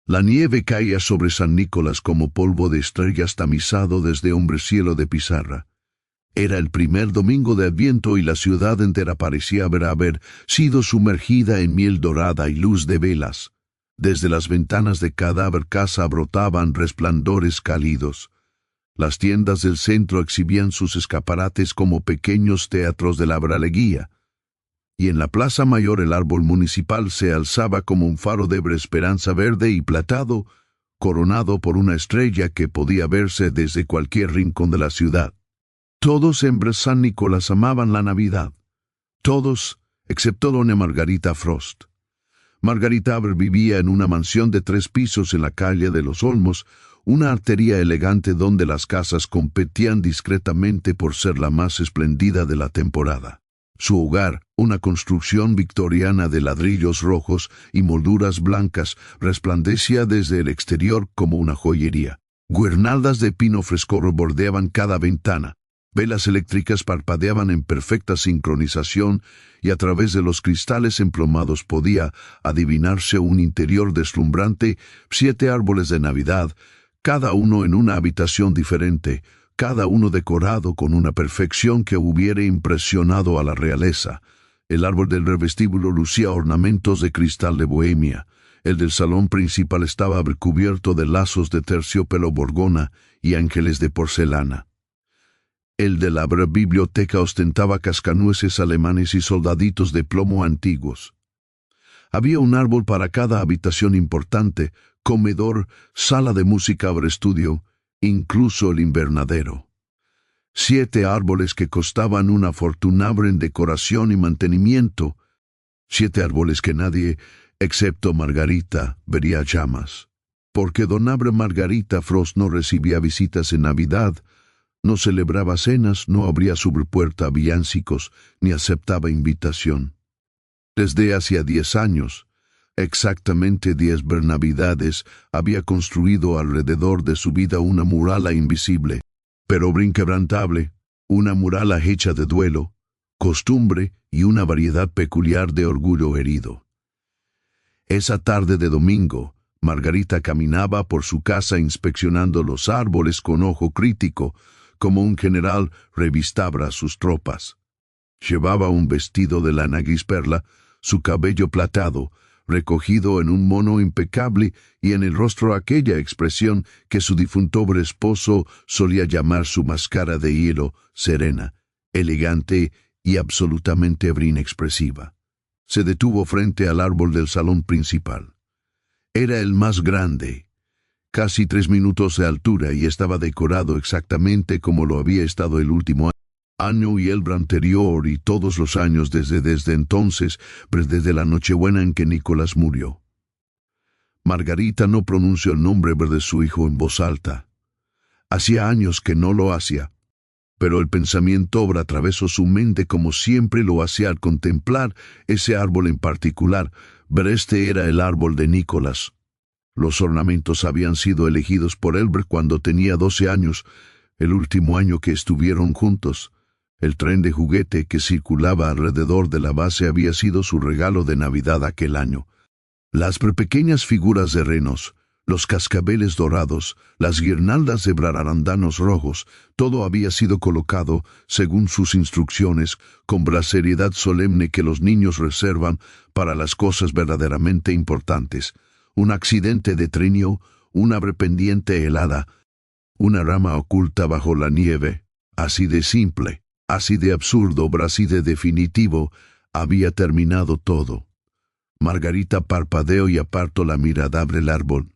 La nieve caía sobre San Nicolás como polvo de estrellas tamizado desde hombrecielo de pizarra. Era el primer domingo de Adviento y la ciudad entera parecía haber sido sumergida en miel dorada y luz de velas. Desde las ventanas de cada casa brotaban resplandores cálidos. Las tiendas del centro exhibían sus escaparates como pequeños teatros de la braleguía. Y en la plaza mayor el árbol municipal se alzaba como un faro de esperanza verde y platado, coronado por una estrella que podía verse desde cualquier rincón de la ciudad. Todos en San Nicolás amaban la Navidad. Todos, excepto doña Margarita Frost. Margarita vivía en una mansión de 3 pisos en la calle de los Olmos, una arteria elegante donde las casas competían discretamente por ser la más espléndida de la temporada. Su hogar, una construcción victoriana de ladrillos rojos y molduras blancas, resplandecía desde el exterior como una joyería. Guirnaldas de pino fresco bordeaban cada ventana. Velas eléctricas parpadeaban en perfecta sincronización y a través de los cristales emplomados podía adivinarse un interior deslumbrante, 7 árboles de Navidad, cada uno en una habitación diferente, cada uno decorado con una perfección que hubiera impresionado a la realeza. El árbol del vestíbulo lucía ornamentos de cristal de Bohemia. El del salón principal estaba recubierto de lazos de terciopelo borgona y ángeles de porcelana. El de la biblioteca ostentaba cascanueces alemanes y soldaditos de plomo antiguos. Había un árbol para cada habitación importante, comedor, sala de música o estudio, incluso el invernadero. 7 árboles que costaban una fortuna en decoración y mantenimiento. 7 árboles que nadie, excepto Margarita, vería jamás. Porque don Margarita Frost no recibía visitas en Navidad, no celebraba cenas, no abría su puerta villancicos, ni aceptaba invitación. Desde hacía 10 años, exactamente 10 Navidades, había construido alrededor de su vida una muralla invisible, pero inquebrantable, una muralla hecha de duelo, costumbre y una variedad peculiar de orgullo herido. Esa tarde de domingo, Margarita caminaba por su casa inspeccionando los árboles con ojo crítico, como un general revistaba a sus tropas. Llevaba un vestido de lana gris perla, su cabello platado, recogido en un mono impecable y en el rostro aquella expresión que su difunto esposo solía llamar su máscara de hielo, serena, elegante y absolutamente inexpresiva. Se detuvo frente al árbol del salón principal. Era el más grande, casi 3 minutos de altura y estaba decorado exactamente como lo había estado el último año y el anterior y todos los años desde entonces, desde la Nochebuena en que Nicolás murió. Margarita no pronunció el nombre de su hijo en voz alta. Hacía años que no lo hacía, pero el pensamiento atravesó su mente como siempre lo hacía al contemplar ese árbol en particular, pero este era el árbol de Nicolás. Los ornamentos habían sido elegidos por él cuando tenía 12 años, el último año que estuvieron juntos. El tren de juguete que circulaba alrededor de la base había sido su regalo de Navidad aquel año. Las pequeñas figuras de renos, los cascabeles dorados, las guirnaldas de arandanos rojos, todo había sido colocado, según sus instrucciones, con la seriedad solemne que los niños reservan para las cosas verdaderamente importantes. Un accidente de trineo, una pendiente helada, una rama oculta bajo la nieve, así de simple, así de absurdo, así de definitivo, había terminado todo. Margarita parpadeó y apartó la mirada del árbol.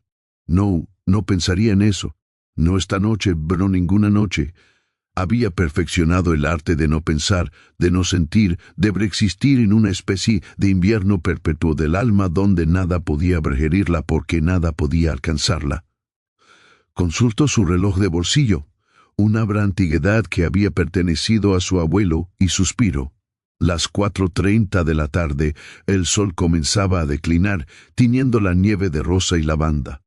No pensaría en eso. No esta noche, pero ninguna noche. Había perfeccionado el arte de no pensar, de no sentir, de existir en una especie de invierno perpetuo del alma donde nada podía digerirla porque nada podía alcanzarla. Consultó su reloj de bolsillo, una antigüedad que había pertenecido a su abuelo, y suspiró. Las 4:30 de la tarde, el sol comenzaba a declinar, tiñendo la nieve de rosa y lavanda.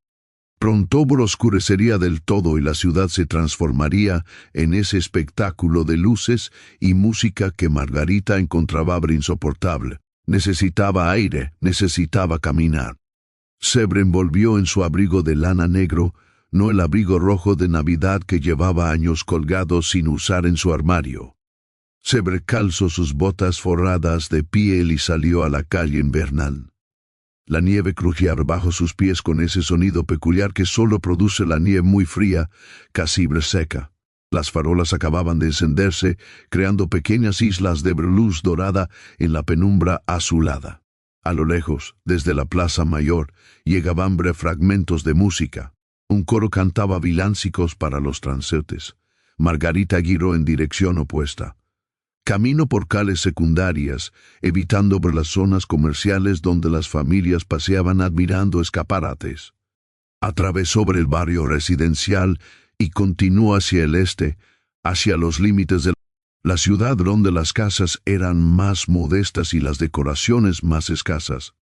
Pronto oscurecería del todo y la ciudad se transformaría en ese espectáculo de luces y música que Margarita encontraba insoportable. Necesitaba aire, necesitaba caminar. Se envolvió en su abrigo de lana negro, no el abrigo rojo de Navidad que llevaba años colgado sin usar en su armario. Se calzó sus botas forradas de piel y salió a la calle invernal. La nieve crujía bajo sus pies con ese sonido peculiar que solo produce la nieve muy fría, casi seca. Las farolas acababan de encenderse, creando pequeñas islas de luz dorada en la penumbra azulada. A lo lejos, desde la plaza mayor, llegaban fragmentos de música. Un coro cantaba villancicos para los transeúntes. Margarita giró en dirección opuesta. Camino por calles secundarias, evitando por las zonas comerciales donde las familias paseaban admirando escaparates. Atravesó por el barrio residencial y continuó hacia el este, hacia los límites de la ciudad donde las casas eran más modestas y las decoraciones más escasas.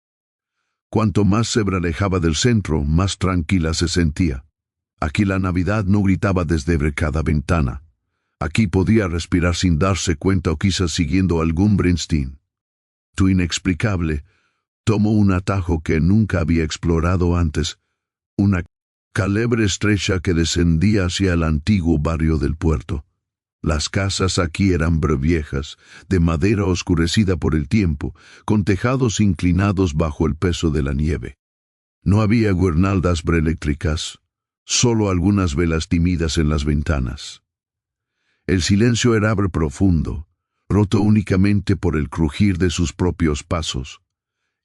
Cuanto más se alejaba del centro, más tranquila se sentía. Aquí la Navidad no gritaba desde cada ventana. Aquí podía respirar sin darse cuenta o quizás siguiendo algún instinto inexplicable. Tomó un atajo que nunca había explorado antes, una calle estrecha que descendía hacia el antiguo barrio del puerto. Las casas aquí eran viejas, de madera oscurecida por el tiempo, con tejados inclinados bajo el peso de la nieve. No había guirnaldas eléctricas, solo algunas velas tímidas en las ventanas. El silencio era profundo, roto únicamente por el crujir de sus propios pasos.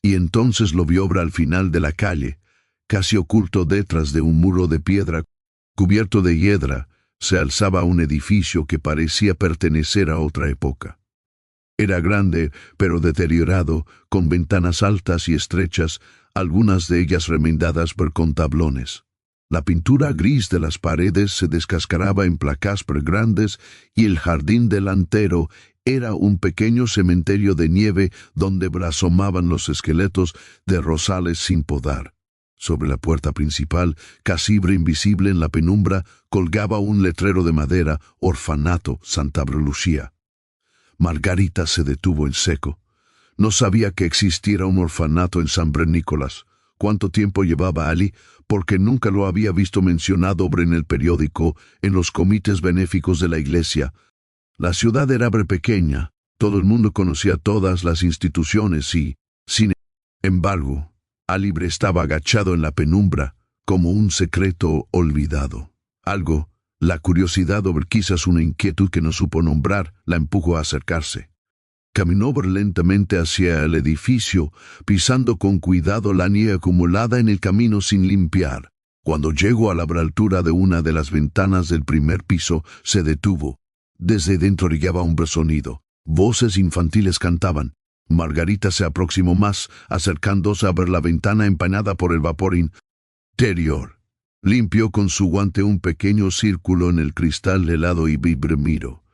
Y entonces lo vio al final de la calle, casi oculto detrás de un muro de piedra cubierto de hiedra, se alzaba un edificio que parecía pertenecer a otra época. Era grande, pero deteriorado, con ventanas altas y estrechas, algunas de ellas remendadas con tablones. La pintura gris de las paredes se descascaraba en placas grandes y el jardín delantero era un pequeño cementerio de nieve donde asomaban los esqueletos de rosales sin podar. Sobre la puerta principal, casi invisible en la penumbra, colgaba un letrero de madera, Orfanato Santa Lucía. Margarita se detuvo en seco. No sabía que existiera un orfanato en San Nicolás. ¿Cuánto tiempo llevaba allí? Porque nunca lo había visto mencionado en el periódico, en los comités benéficos de la iglesia. La ciudad era pequeña, todo el mundo conocía todas las instituciones y, sin embargo, Alibre estaba agachado en la penumbra, como un secreto olvidado. Algo, la curiosidad o quizás una inquietud que no supo nombrar, la empujó a acercarse. Caminó lentamente hacia el edificio, pisando con cuidado la nieve acumulada en el camino sin limpiar. Cuando llegó a la altura de una de las ventanas del primer piso, se detuvo. Desde dentro llegaba un sonido. Voces infantiles cantaban. Margarita se aproximó más, acercándose a ver la ventana empañada por el vapor interior. Limpió con su guante un pequeño círculo en el cristal helado y miró.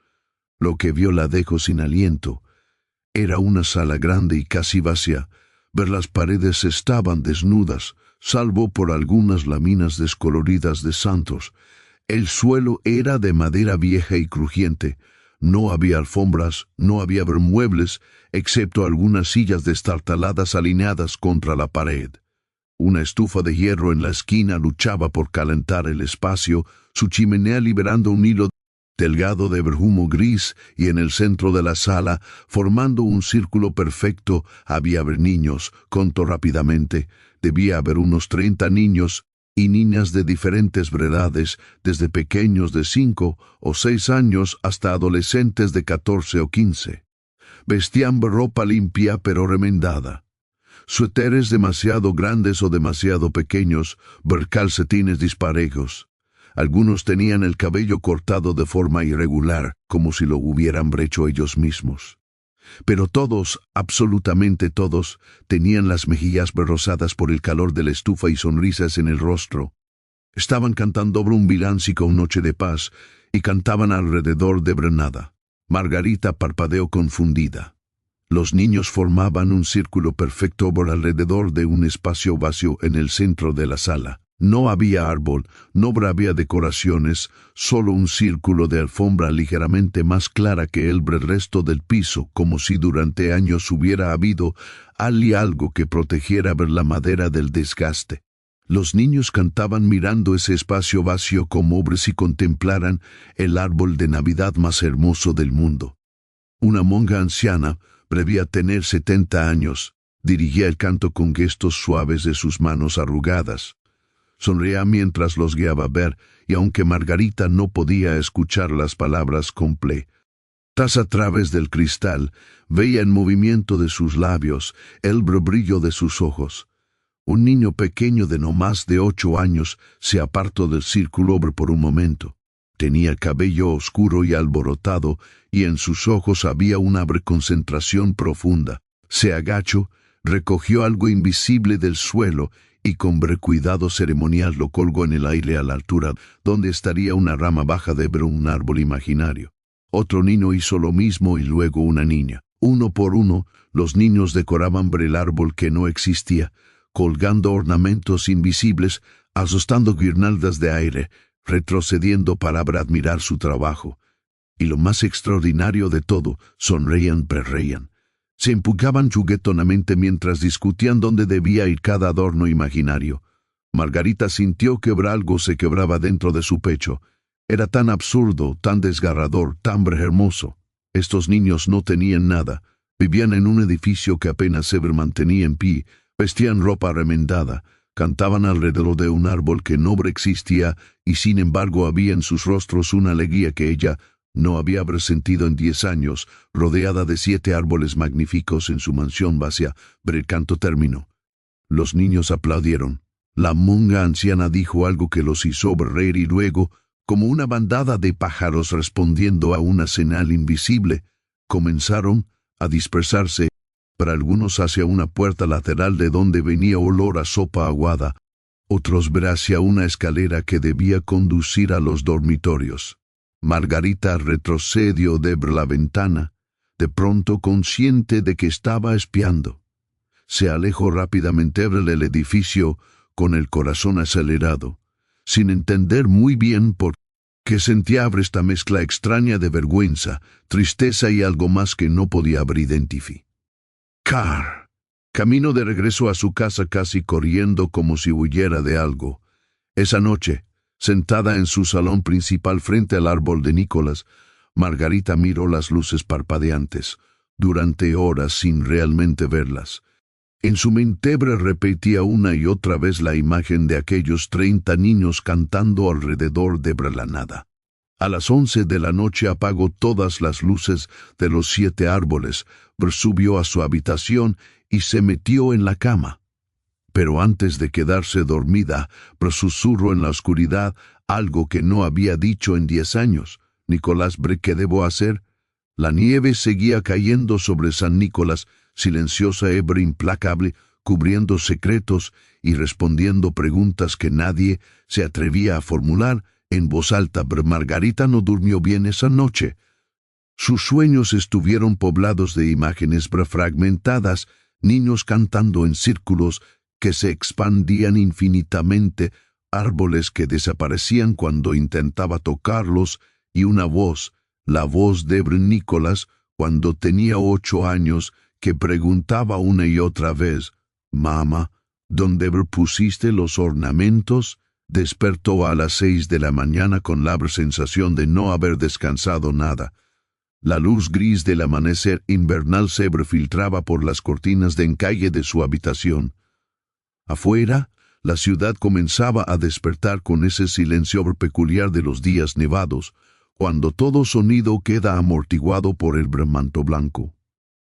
Lo que vio la dejó sin aliento. Era una sala grande y casi vacía. Ver las paredes estaban desnudas, salvo por algunas láminas descoloridas de santos. El suelo era de madera vieja y crujiente. No había alfombras, no había muebles, excepto algunas sillas destartaladas alineadas contra la pared. Una estufa de hierro en la esquina luchaba por calentar el espacio, su chimenea liberando un hilo delgado de humo gris, y en el centro de la sala, formando un círculo perfecto, había niños. Contó rápidamente. Debía haber unos 30 niños y niñas de diferentes edades, desde pequeños de 5 o 6 años hasta adolescentes de 14 o 15. Vestían ropa limpia pero remendada. Suéteres demasiado grandes o demasiado pequeños, calcetines disparejos. Algunos tenían el cabello cortado de forma irregular, como si lo hubieran hecho ellos mismos. Pero todos, absolutamente todos, tenían las mejillas rosadas por el calor de la estufa y sonrisas en el rostro. Estaban cantando un villancico Noche de Paz y cantaban alrededor de nada. Margarita parpadeó confundida. Los niños formaban un círculo perfecto por alrededor de un espacio vacío en el centro de la sala. No había árbol, no había decoraciones, solo un círculo de alfombra ligeramente más clara que el resto del piso, como si durante años hubiera habido algo que protegiera la madera del desgaste. Los niños cantaban mirando ese espacio vacío como si contemplaran el árbol de Navidad más hermoso del mundo. Una monja anciana, previa tener 70 años, dirigía el canto con gestos suaves de sus manos arrugadas. Sonreía mientras los guiaba a ver, y aunque Margarita no podía escuchar las palabras completas a través del cristal, veía el movimiento de sus labios, el brillo de sus ojos. Un niño pequeño de no más de 8 años se apartó del círculo por un momento. Tenía el cabello oscuro y alborotado, y en sus ojos había una concentración profunda. Se agachó, recogió algo invisible del suelo y con cuidado ceremonial lo colgó en el aire a la altura donde estaría una rama baja de un árbol imaginario. Otro niño hizo lo mismo y luego una niña. Uno por uno, los niños decoraban el árbol que no existía, colgando ornamentos invisibles, asustando guirnaldas de aire, retrocediendo para admirar su trabajo. Y lo más extraordinario de todo, sonreían, reían. Se empujaban juguetonamente mientras discutían dónde debía ir cada adorno imaginario. Margarita sintió que algo se quebraba dentro de su pecho. Era tan absurdo, tan desgarrador, tan hermoso. Estos niños no tenían nada. Vivían en un edificio que apenas se mantenía en pie, vestían ropa remendada, cantaban alrededor de un árbol que no existía y sin embargo había en sus rostros una alegría que ella no había sentido en 10 años, rodeada de 7 árboles magníficos en su mansión vacía. Pero el canto terminó. Los niños aplaudieron. La monja anciana dijo algo que los hizo reír y luego, como una bandada de pájaros respondiendo a una señal invisible, comenzaron a dispersarse, para algunos hacia una puerta lateral de donde venía olor a sopa aguada, otros hacia una escalera que debía conducir a los dormitorios. Margarita retrocedió de la ventana, de pronto consciente de que estaba espiando. Se alejó rápidamente del edificio con el corazón acelerado, sin entender muy bien por qué sentía esta mezcla extraña de vergüenza, tristeza y algo más que no podía identificar. Camino de regreso a su casa casi corriendo como si huyera de algo. Esa noche, sentada en su salón principal frente al árbol de Nicolás, Margarita miró las luces parpadeantes, durante horas sin realmente verlas. En su mente repetía una y otra vez la imagen de aquellos 30 niños cantando alrededor de la nada. A las 11 de la noche apagó todas las luces de los 7 árboles, subió a su habitación y se metió en la cama. Pero antes de quedarse dormida, susurró en la oscuridad algo que no había dicho en 10 años. Nicolás, ¿qué debo hacer? La nieve seguía cayendo sobre San Nicolás, silenciosa, implacable, cubriendo secretos y respondiendo preguntas que nadie se atrevía a formular en voz alta. Pero Margarita no durmió bien esa noche. Sus sueños estuvieron poblados de imágenes fragmentadas, niños cantando en círculos que se expandían infinitamente, árboles que desaparecían cuando intentaba tocarlos, y una voz, la voz de Nicolás, cuando tenía 8 años, que preguntaba una y otra vez: «Mamá, ¿dónde pusiste los ornamentos?». Despertó a las 6 de la mañana con la sensación de no haber descansado nada. La luz gris del amanecer invernal se filtraba por las cortinas de encaje de su habitación. Afuera, la ciudad comenzaba a despertar con ese silencio peculiar de los días nevados, cuando todo sonido queda amortiguado por el manto blanco.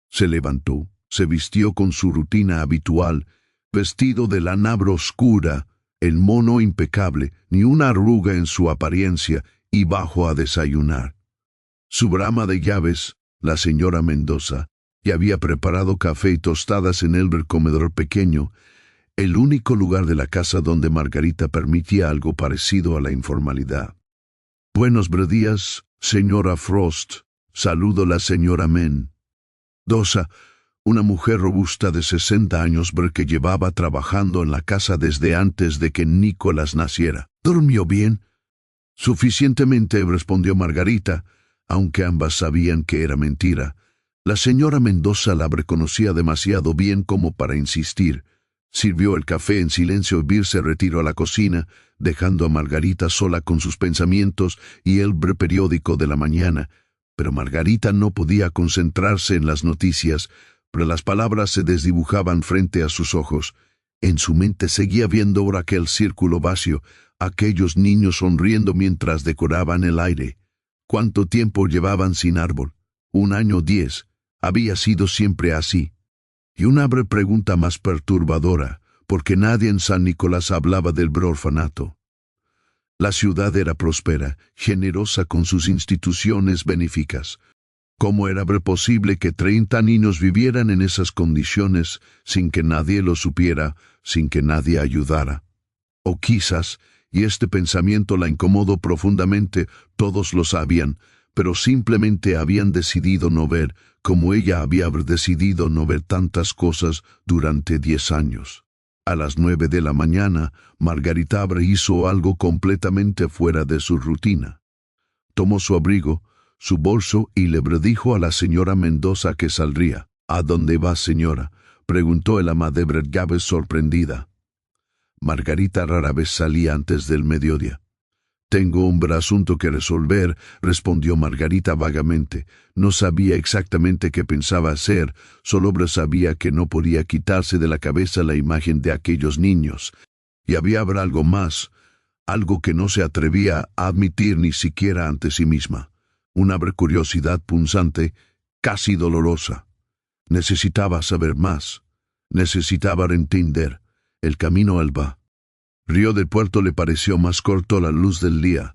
Se levantó, se vistió con su rutina habitual, vestido de lana oscura, el mono impecable, ni una arruga en su apariencia, y bajó a desayunar. Su brama de llaves, la señora Mendoza, ya había preparado café y tostadas en el comedor pequeño, el único lugar de la casa donde Margarita permitía algo parecido a la informalidad. «Buenos días, señora Frost», saludó la señora Mendoza, una mujer robusta de 60 años que llevaba trabajando en la casa desde antes de que Nicolás naciera. ¿Durmió bien? Suficientemente, respondió Margarita, aunque ambas sabían que era mentira. La señora Mendoza la reconocía demasiado bien como para insistir. Sirvió el café en silencio y Bill se retiró a la cocina, dejando a Margarita sola con sus pensamientos y el periódico de la mañana. Pero Margarita no podía concentrarse en las noticias, pero las palabras se desdibujaban frente a sus ojos. En su mente seguía viendo ahora aquel círculo vacío, aquellos niños sonriendo mientras decoraban el aire. ¿Cuánto tiempo llevaban sin árbol? 1 año 10. Había sido siempre así. Y una pregunta más perturbadora, porque nadie en San Nicolás hablaba del orfanato. La ciudad era próspera, generosa con sus instituciones benéficas. ¿Cómo era posible que 30 niños vivieran en esas condiciones sin que nadie lo supiera, sin que nadie ayudara? O quizás, y este pensamiento la incomodó profundamente, todos lo sabían, pero simplemente habían decidido no ver, como ella había decidido no ver tantas cosas durante 10 años. A las 9 de la mañana, Margarita hizo algo completamente fuera de su rutina. Tomó su abrigo, su bolso y le dijo a la señora Mendoza que saldría. ¿A dónde va, señora?, preguntó el ama de llaves sorprendida. Margarita rara vez salía antes del mediodía. Tengo un asunto que resolver, respondió Margarita vagamente. No sabía exactamente qué pensaba hacer, solo sabía que no podía quitarse de la cabeza la imagen de aquellos niños. Y había algo más, algo que no se atrevía a admitir ni siquiera ante sí misma. Una curiosidad punzante, casi dolorosa. Necesitaba saber más. Necesitaba entender. El camino al Alba. Río del Puerto le pareció más corto a la luz del día,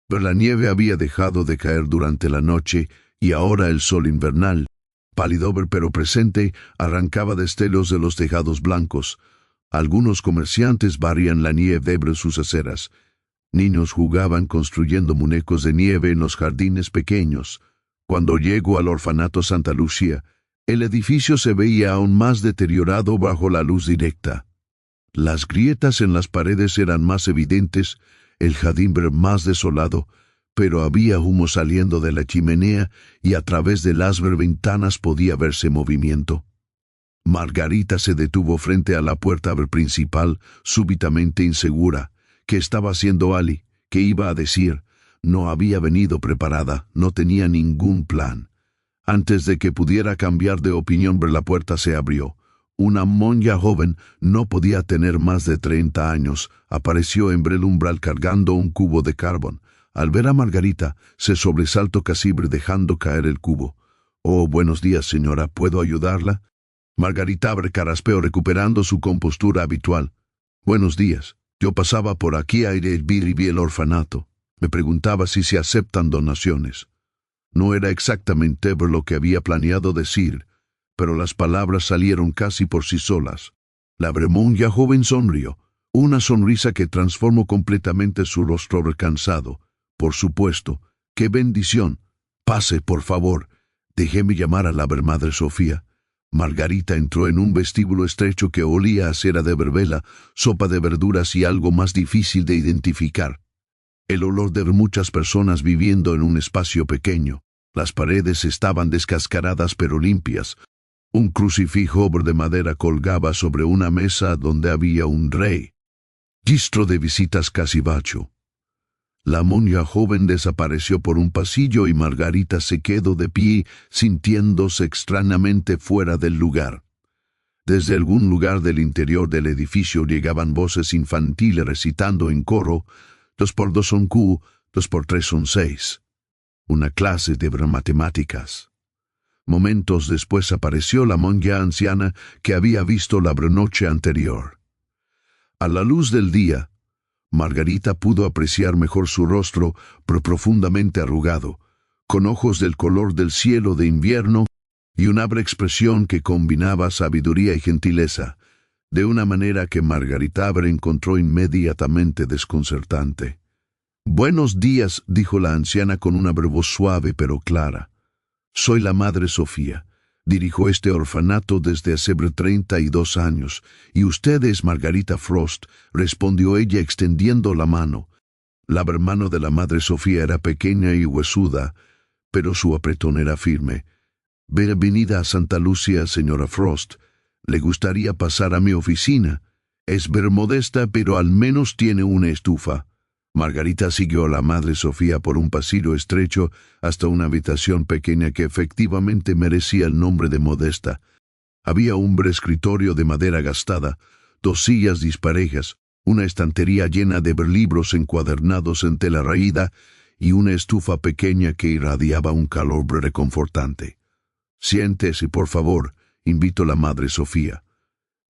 pero la nieve había dejado de caer durante la noche y ahora el sol invernal, pálido pero presente, arrancaba destellos de los tejados blancos. Algunos comerciantes barrían la nieve sobre sus aceras. Niños jugaban construyendo muñecos de nieve en los jardines pequeños. Cuando llegó al orfanato Santa Lucía, el edificio se veía aún más deteriorado bajo la luz directa. Las grietas en las paredes eran más evidentes, el jardín más desolado, pero había humo saliendo de la chimenea y a través de las ventanas podía verse movimiento. Margarita se detuvo frente a la puerta principal, súbitamente insegura. ¿Qué estaba haciendo Ali? ¿Qué iba a decir? No había venido preparada, no tenía ningún plan. Antes de que pudiera cambiar de opinión, la puerta se abrió. Una monja joven, no podía tener más de 30 años, apareció en el umbral cargando un cubo de carbón. Al ver a Margarita, se sobresaltó casi dejando caer el cubo. «Oh, buenos días, señora, ¿puedo ayudarla?» Margarita caraspeó recuperando su compostura habitual. «Buenos días. Yo pasaba por aquí a ir y vi el orfanato. Me preguntaba si se aceptan donaciones». No era exactamente lo que había planeado decir, pero las palabras salieron casi por sí solas. La monja joven sonrió, una sonrisa que transformó completamente su rostro cansado. «Por supuesto. ¡Qué bendición! Pase, por favor. Déjeme llamar a la Madre Sofía». Margarita entró en un vestíbulo estrecho que olía a cera de verbena, sopa de verduras y algo más difícil de identificar. El olor de muchas personas viviendo en un espacio pequeño. Las paredes estaban descascaradas pero limpias. Un crucifijo de madera colgaba sobre una mesa donde había un rey. Registro de visitas casi bacho. La monja joven desapareció por un pasillo y Margarita se quedó de pie, sintiéndose extrañamente fuera del lugar. Desde algún lugar del interior del edificio llegaban voces infantiles recitando en coro: 2 por 2 son Q, 2 por 3 son 6. Una clase de matemáticas. Momentos después apareció la monja anciana que había visto la noche anterior. A la luz del día, Margarita pudo apreciar mejor su rostro, pero profundamente arrugado, con ojos del color del cielo de invierno y una expresión que combinaba sabiduría y gentileza, de una manera que Margarita encontró inmediatamente desconcertante. «Buenos días», dijo la anciana con una voz suave pero clara. «Soy la Madre Sofía. Dirijo este orfanato desde hace 32 años, y usted es Margarita Frost, respondió ella extendiendo la mano. La mano de la madre Sofía era pequeña y huesuda, pero su apretón era firme. Bienvenida a Santa Lucia, señora Frost. ¿Le gustaría pasar a mi oficina? Es ver modesta, pero al menos tiene una estufa. Margarita siguió a la madre Sofía por un pasillo estrecho hasta una habitación pequeña que efectivamente merecía el nombre de modesta. Había un escritorio de madera gastada, 2 sillas disparejas, una estantería llena de libros encuadernados en tela raída y una estufa pequeña que irradiaba un calor reconfortante. «Siéntese, por favor», invitó la madre Sofía.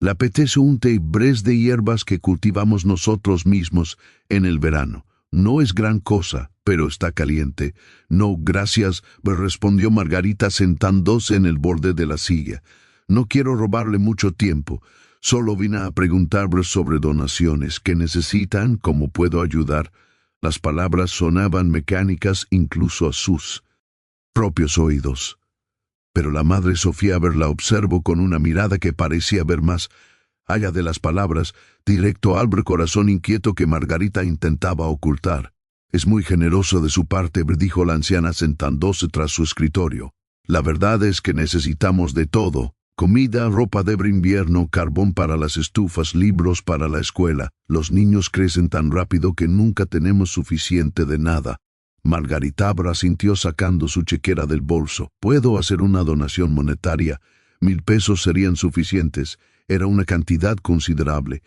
«¿Le apetece un té bres de hierbas que cultivamos nosotros mismos en el verano? No es gran cosa, pero está caliente». «No, gracias», respondió Margarita sentándose en el borde de la silla. «No quiero robarle mucho tiempo. Solo vine a preguntarle sobre donaciones que necesitan, cómo puedo ayudar». Las palabras sonaban mecánicas incluso a sus propios oídos. Pero la madre Sofía la observó con una mirada que parecía ver más allá de las palabras, directo al corazón inquieto que Margarita intentaba ocultar. «Es muy generoso de su parte», dijo la anciana sentándose tras su escritorio. «La verdad es que necesitamos de todo: comida, ropa de invierno, carbón para las estufas, libros para la escuela. Los niños crecen tan rápido que nunca tenemos suficiente de nada». Margarita asintió sacando su chequera del bolso. «Puedo hacer una donación monetaria. 1000 pesos serían suficientes». Era una cantidad considerable,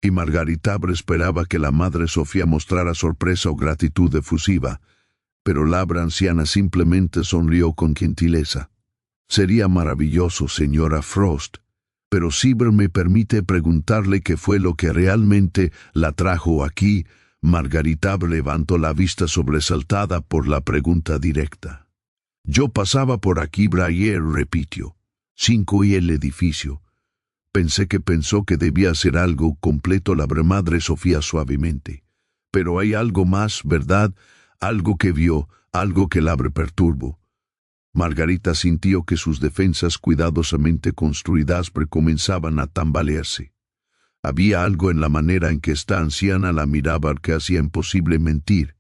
y Margarita esperaba que la madre Sofía mostrara sorpresa o gratitud efusiva, pero la anciana simplemente sonrió con gentileza. «Sería maravilloso, señora Frost, pero si me permite preguntarle qué fue lo que realmente la trajo aquí». Margarita levantó la vista sobresaltada por la pregunta directa. «Yo pasaba por aquí ayer», repitió. «5 y el edificio». «Pensé que pensó que debía ser algo completo», la madre Sofía suavemente. «Pero hay algo más, ¿verdad? Algo que vio, algo que la perturbó». Margarita sintió que sus defensas cuidadosamente construidas comenzaban a tambalearse. Había algo en la manera en que esta anciana la miraba que hacía imposible mentir.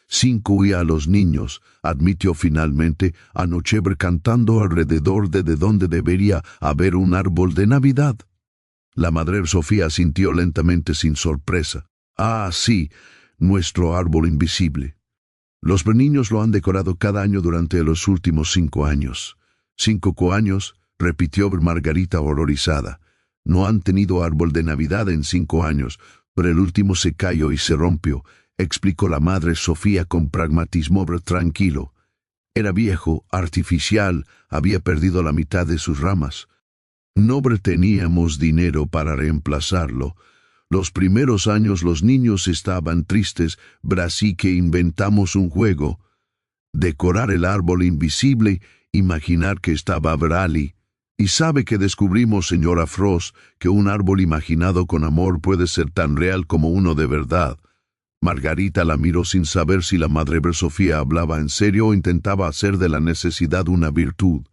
«5 y a los niños», admitió finalmente, «anoche cantando alrededor de donde debería haber un árbol de Navidad». La madre Sofía sintió lentamente sin sorpresa. «Ah, sí, nuestro árbol invisible. Los niños lo han decorado cada año durante los últimos 5 años». «¿5 años?», repitió Margarita horrorizada. «No han tenido árbol de Navidad en 5 años, pero el último se cayó y se rompió», explicó la madre Sofía con pragmatismo tranquilo. «Era viejo, artificial, había perdido la mitad de sus ramas. No teníamos dinero para reemplazarlo. Los primeros años los niños estaban tristes, así que inventamos un juego: decorar el árbol invisible, imaginar que estaba allí. Y sabe que descubrimos, señora Frost, que un árbol imaginado con amor puede ser tan real como uno de verdad». Margarita la miró sin saber si la madre Sofía hablaba en serio o intentaba hacer de la necesidad una virtud.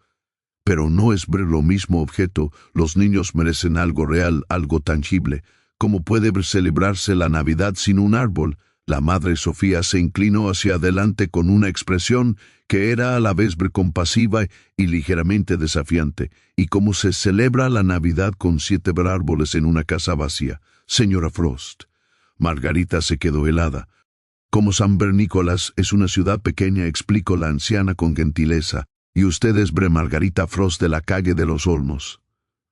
«Pero no es lo mismo objeto. Los niños merecen algo real, algo tangible. ¿Cómo puede celebrarse la Navidad sin un árbol?». La madre Sofía se inclinó hacia adelante con una expresión que era a la vez compasiva y ligeramente desafiante. «¿Y cómo se celebra la Navidad con 7 árboles en una casa vacía, señora Frost?». Margarita se quedó helada. «Como San Bernícolas es una ciudad pequeña», explicó la anciana con gentileza, «y usted es Margarita Frost de la calle de los Olmos.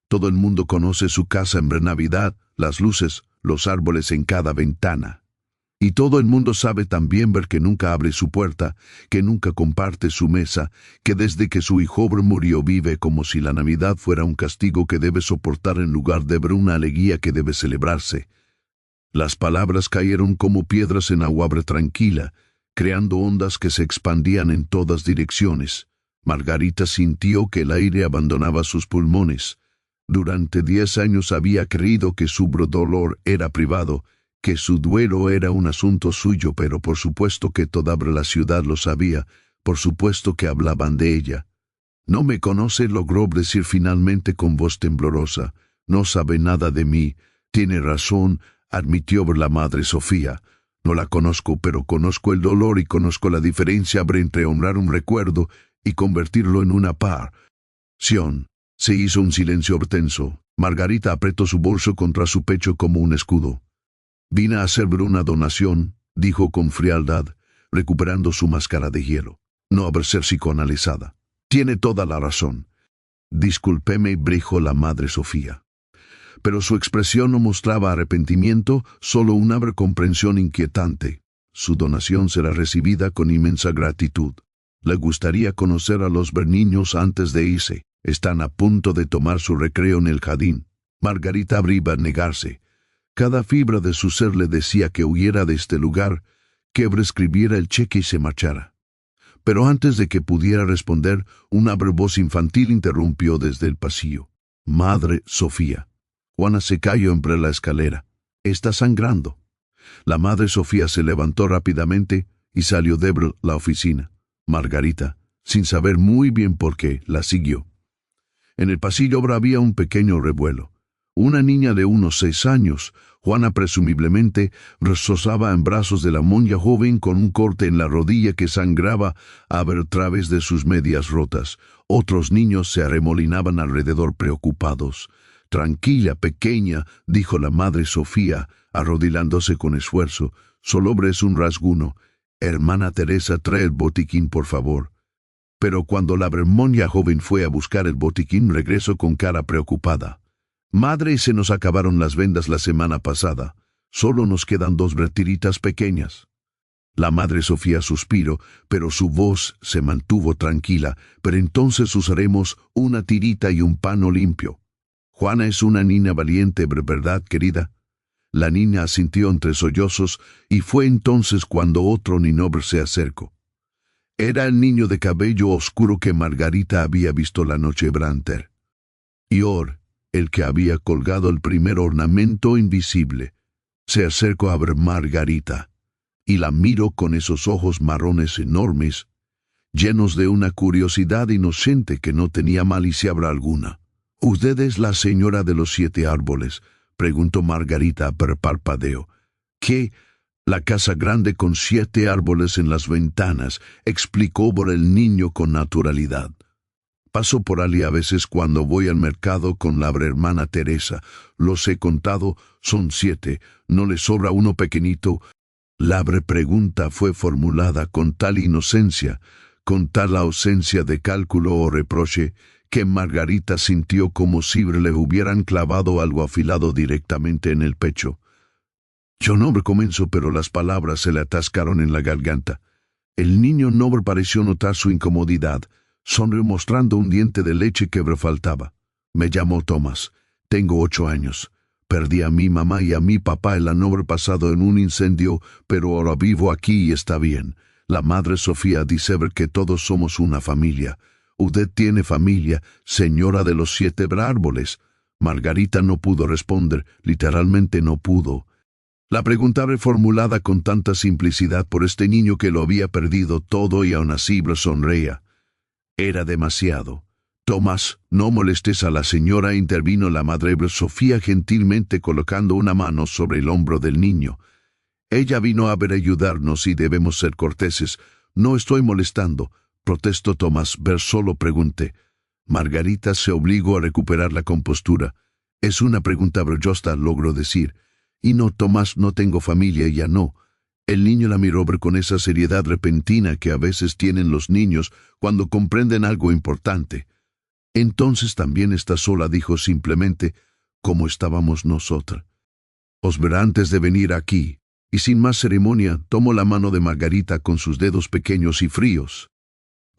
Todo el mundo conoce su casa en Navidad, las luces, los árboles en cada ventana. Y todo el mundo sabe también que nunca abre su puerta, que nunca comparte su mesa, que desde que su hijo murió vive como si la Navidad fuera un castigo que debe soportar en lugar de una alegría que debe celebrarse». Las palabras cayeron como piedras en agua tranquila, creando ondas que se expandían en todas direcciones. Margarita sintió que el aire abandonaba sus pulmones. Durante 10 años había creído que su dolor era privado, que su duelo era un asunto suyo, pero por supuesto que toda la ciudad lo sabía, por supuesto que hablaban de ella. No me conoce, logró decir finalmente con voz temblorosa. No sabe nada de mí. Tiene razón, admitió la madre Sofía. No la conozco, pero conozco el dolor y conozco la diferencia entre honrar un recuerdo y convertirlo en una pasión. Se hizo un silencio tenso. Margarita apretó su bolso contra su pecho como un escudo. Vine a hacerle una donación, dijo con frialdad, recuperando su máscara de hielo. No haber ser psicoanalizada. Tiene toda la razón. Discúlpeme, dijo la madre Sofía. Pero su expresión no mostraba arrepentimiento, solo una comprensión inquietante. Su donación será recibida con inmensa gratitud. Le gustaría conocer a los niños antes de irse. Están a punto de tomar su recreo en el jardín. Margarita abrió a negarse. Cada fibra de su ser le decía que huyera de este lugar, que escribiera el cheque y se marchara. Pero antes de que pudiera responder, una voz infantil interrumpió desde el pasillo. Madre Sofía. Juana se cayó entre la escalera. Está sangrando. La madre Sofía se levantó rápidamente y salió de la oficina. Margarita, sin saber muy bien por qué, la siguió. En el pasillo había un pequeño revuelo. Una niña de unos 6 años, Juana presumiblemente, rezosaba en brazos de la monja joven con un corte en la rodilla que sangraba a través de sus medias rotas. Otros niños se arremolinaban alrededor preocupados. Tranquila, pequeña, dijo la madre Sofía, arrodillándose con esfuerzo. Solo es un rasguño. Hermana Teresa, trae el botiquín, por favor. Pero cuando la monja joven fue a buscar el botiquín, regresó con cara preocupada. Madre, se nos acabaron las vendas la semana pasada. Solo nos quedan 2 tiritas pequeñas. La madre Sofía suspiró, pero su voz se mantuvo tranquila. Pero entonces usaremos una tirita y un pano limpio. Juana es una niña valiente, ¿verdad, querida? La niña asintió entre sollozos, y fue entonces cuando otro niño se acercó. Era el niño de cabello oscuro que Margarita había visto la noche anterior. Ior, el que había colgado el primer ornamento invisible, se acercó a ver Margarita, y la miró con esos ojos marrones enormes, llenos de una curiosidad inocente que no tenía malicia alguna. «¿Usted es la señora de los 7 árboles?» preguntó Margarita per parpadeo. «¿Qué? La casa grande con 7 árboles en las ventanas», explicó por el niño con naturalidad. «Paso por allí a veces cuando voy al mercado con la hermana Teresa. Los he contado, son 7. ¿No le sobra uno pequeñito?» La pregunta fue formulada con tal inocencia, con tal ausencia de cálculo o reproche, que Margarita sintió como si le hubieran clavado algo afilado directamente en el pecho. Yo no comenzó, pero las palabras se le atascaron en la garganta. El niño no pareció notar su incomodidad. Sonrió mostrando un diente de leche que faltaba. «Me llamo Tomás. Tengo 8 años. Perdí a mi mamá y a mi papá el año pasado en un incendio, pero ahora vivo aquí y está bien. La madre Sofía dice que todos somos una familia. ¿Usted tiene familia, señora de los 7 árboles?» Margarita no pudo responder, literalmente no pudo. La pregunta reformulada con tanta simplicidad por este niño que lo había perdido todo y aún así sonreía. Era demasiado. «Tomás, no molestes a la señora», intervino la madre Sofía gentilmente colocando una mano sobre el hombro del niño. «Ella vino a ayudarnos y debemos ser corteses. No estoy molestando», protestó Tomás. Solo pregunté. Margarita se obligó a recuperar la compostura. «Es una pregunta brollosa», logró decir. «Y no, Tomás, no tengo familia, ya no». El niño la miró con esa seriedad repentina que a veces tienen los niños cuando comprenden algo importante. «Entonces también está sola», dijo simplemente, «como estábamos nosotras. Os verá antes de venir aquí». Y sin más ceremonia, tomó la mano de Margarita con sus dedos pequeños y fríos.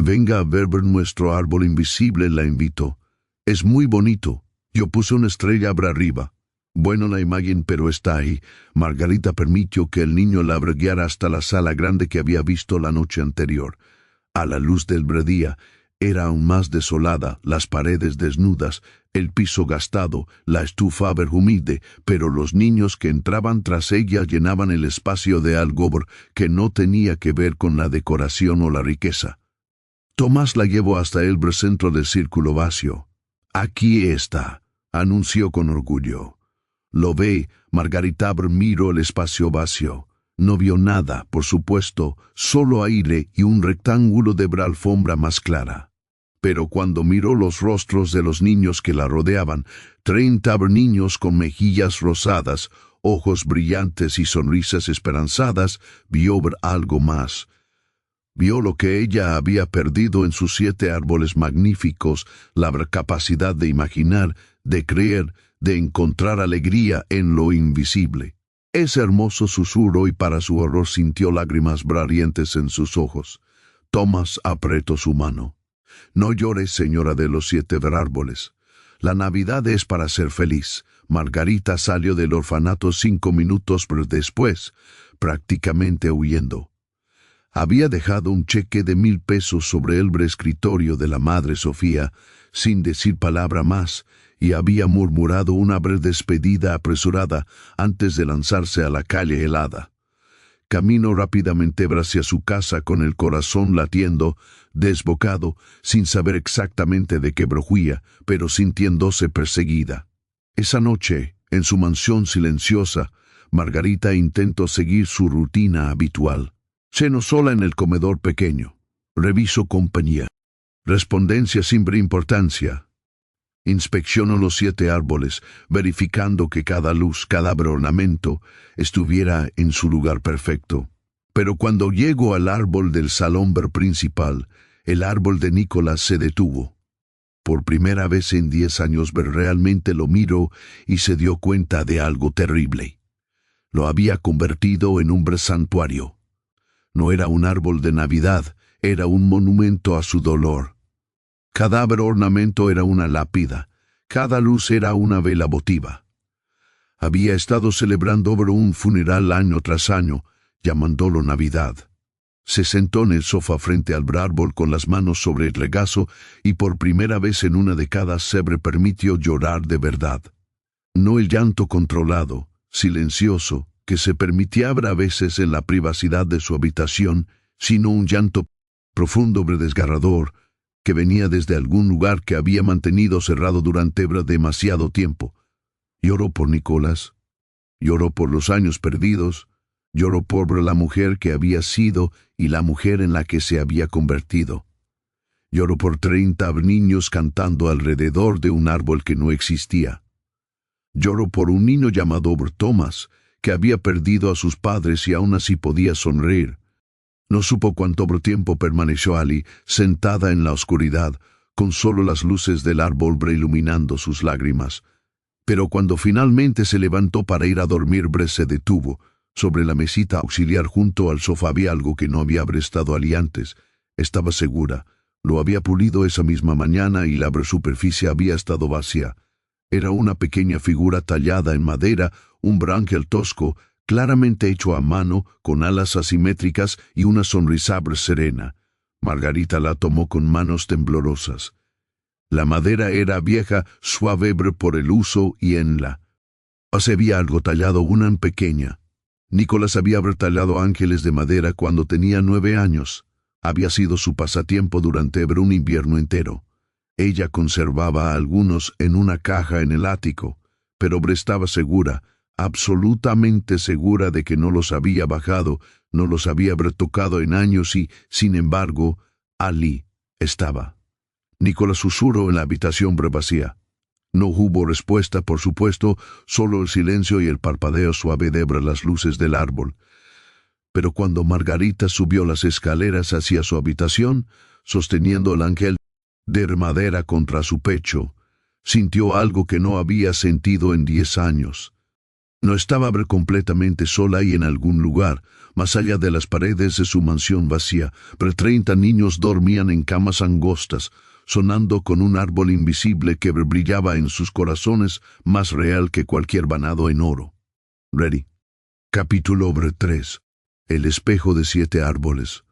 «Venga a ver nuestro árbol invisible», la invitó. «Es muy bonito. Yo puse una estrella arriba. Bueno, la imagen, pero está ahí». Margarita permitió que el niño la guiara hasta la sala grande que había visto la noche anterior. A la luz del día, era aún más desolada, las paredes desnudas, el piso gastado, la estufa humilde, pero los niños que entraban tras ella llenaban el espacio de algo que no tenía que ver con la decoración o la riqueza. Tomás la llevó hasta el centro del círculo vacío. «Aquí está», anunció con orgullo. «Lo ve». Margarita miró el espacio vacío. No vio nada, por supuesto, solo aire y un rectángulo de alfombra más clara. Pero cuando miró los rostros de los niños que la rodeaban, 30 niños con mejillas rosadas, ojos brillantes y sonrisas esperanzadas, vio algo más. Vio lo que ella había perdido en sus 7 árboles magníficos, la capacidad de imaginar, de creer, de encontrar alegría en lo invisible. Ese hermoso susurro, y para su horror sintió lágrimas brillantes en sus ojos. Tomás apretó su mano. «No llores, señora de los 7 árboles. La Navidad es para ser feliz». Margarita salió del orfanato 5 minutos después, prácticamente huyendo. Había dejado un cheque de 1,000 pesos sobre el escritorio de la Madre Sofía, sin decir palabra más, y había murmurado una breve despedida apresurada antes de lanzarse a la calle helada. Caminó rápidamente hacia su casa con el corazón latiendo, desbocado, sin saber exactamente de qué brujía, pero sintiéndose perseguida. Esa noche, en su mansión silenciosa, Margarita intentó seguir su rutina habitual. Cenó sola en el comedor pequeño. Revisó compañía. Respondencia sin importancia. Inspeccionó los 7 árboles, verificando que cada luz, cada ornamento, estuviera en su lugar perfecto. Pero cuando llegó al árbol del salón principal, el árbol de Nicolás se detuvo. Por primera vez en 10 años realmente lo miró y se dio cuenta de algo terrible. Lo había convertido en un santuario. No era un árbol de Navidad, era un monumento a su dolor. Cada ornamento era una lápida, cada luz era una vela votiva. Había estado celebrando un funeral año tras año, llamándolo Navidad. Se sentó en el sofá frente al árbol con las manos sobre el regazo y por primera vez en una década se permitió llorar de verdad. No el llanto controlado, silencioso, que se permitía a veces en la privacidad de su habitación, sino un llanto profundo y desgarrador, que venía desde algún lugar que había mantenido cerrado durante demasiado tiempo. Lloró por Nicolás, lloró por los años perdidos, lloró por la mujer que había sido y la mujer en la que se había convertido. Lloró por 30 niños cantando alrededor de un árbol que no existía. Lloró por un niño llamado Tomás, que había perdido a sus padres y aún así podía sonreír. No supo cuánto tiempo permaneció allí, sentada en la oscuridad, con solo las luces del árbol iluminando sus lágrimas. Pero cuando finalmente se levantó para ir a dormir, se detuvo. Sobre la mesita auxiliar junto al sofá había algo que no había estado allí antes. Estaba segura. Lo había pulido esa misma mañana y la superficie había estado vacía. Era una pequeña figura tallada en madera, un ángel tosco, claramente hecho a mano, con alas asimétricas y una sonrisa serena. Margarita la tomó con manos temblorosas. La madera era vieja, suave por el uso y en la base había algo tallado, una pequeña. Nicolás había tallado ángeles de madera cuando tenía 9 años. Había sido su pasatiempo durante un invierno entero. Ella conservaba algunos en una caja en el ático, pero estaba segura, absolutamente segura de que no los había bajado, no los había tocado en años y, sin embargo, allí estaba. Nicolás susurró en la habitación vacía. No hubo respuesta, por supuesto, solo el silencio y el parpadeo suave de las luces del árbol. Pero cuando Margarita subió las escaleras hacia su habitación, sosteniendo el ángel de madera contra su pecho, sintió algo que no había sentido en 10 años. No estaba completamente sola y en algún lugar, más allá de las paredes de su mansión vacía, pero 30 niños dormían en camas angostas, sonando con un árbol invisible que brillaba en sus corazones más real que cualquier banado en oro. Ready. Capítulo 3. El espejo de 7 árboles.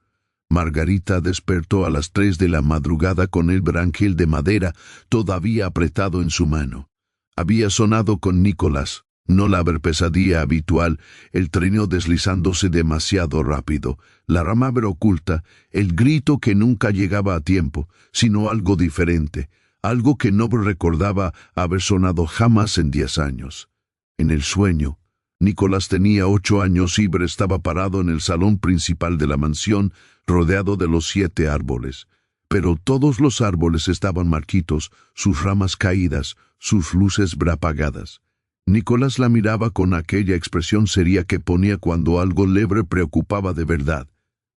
Margarita despertó a las 3 de la madrugada con el ángel de madera todavía apretado en su mano. Había sonado con Nicolás. No la pesadilla habitual, el trineo deslizándose demasiado rápido, la rama oculta, el grito que nunca llegaba a tiempo, sino algo diferente, algo que no recordaba haber sonado jamás en 10 años. En el sueño, Nicolás tenía 8 años y estaba parado en el salón principal de la mansión, rodeado de los 7 árboles. Pero todos los árboles estaban marchitos, sus ramas caídas, sus luces apagadas. Nicolás la miraba con aquella expresión seria que ponía cuando algo le preocupaba de verdad.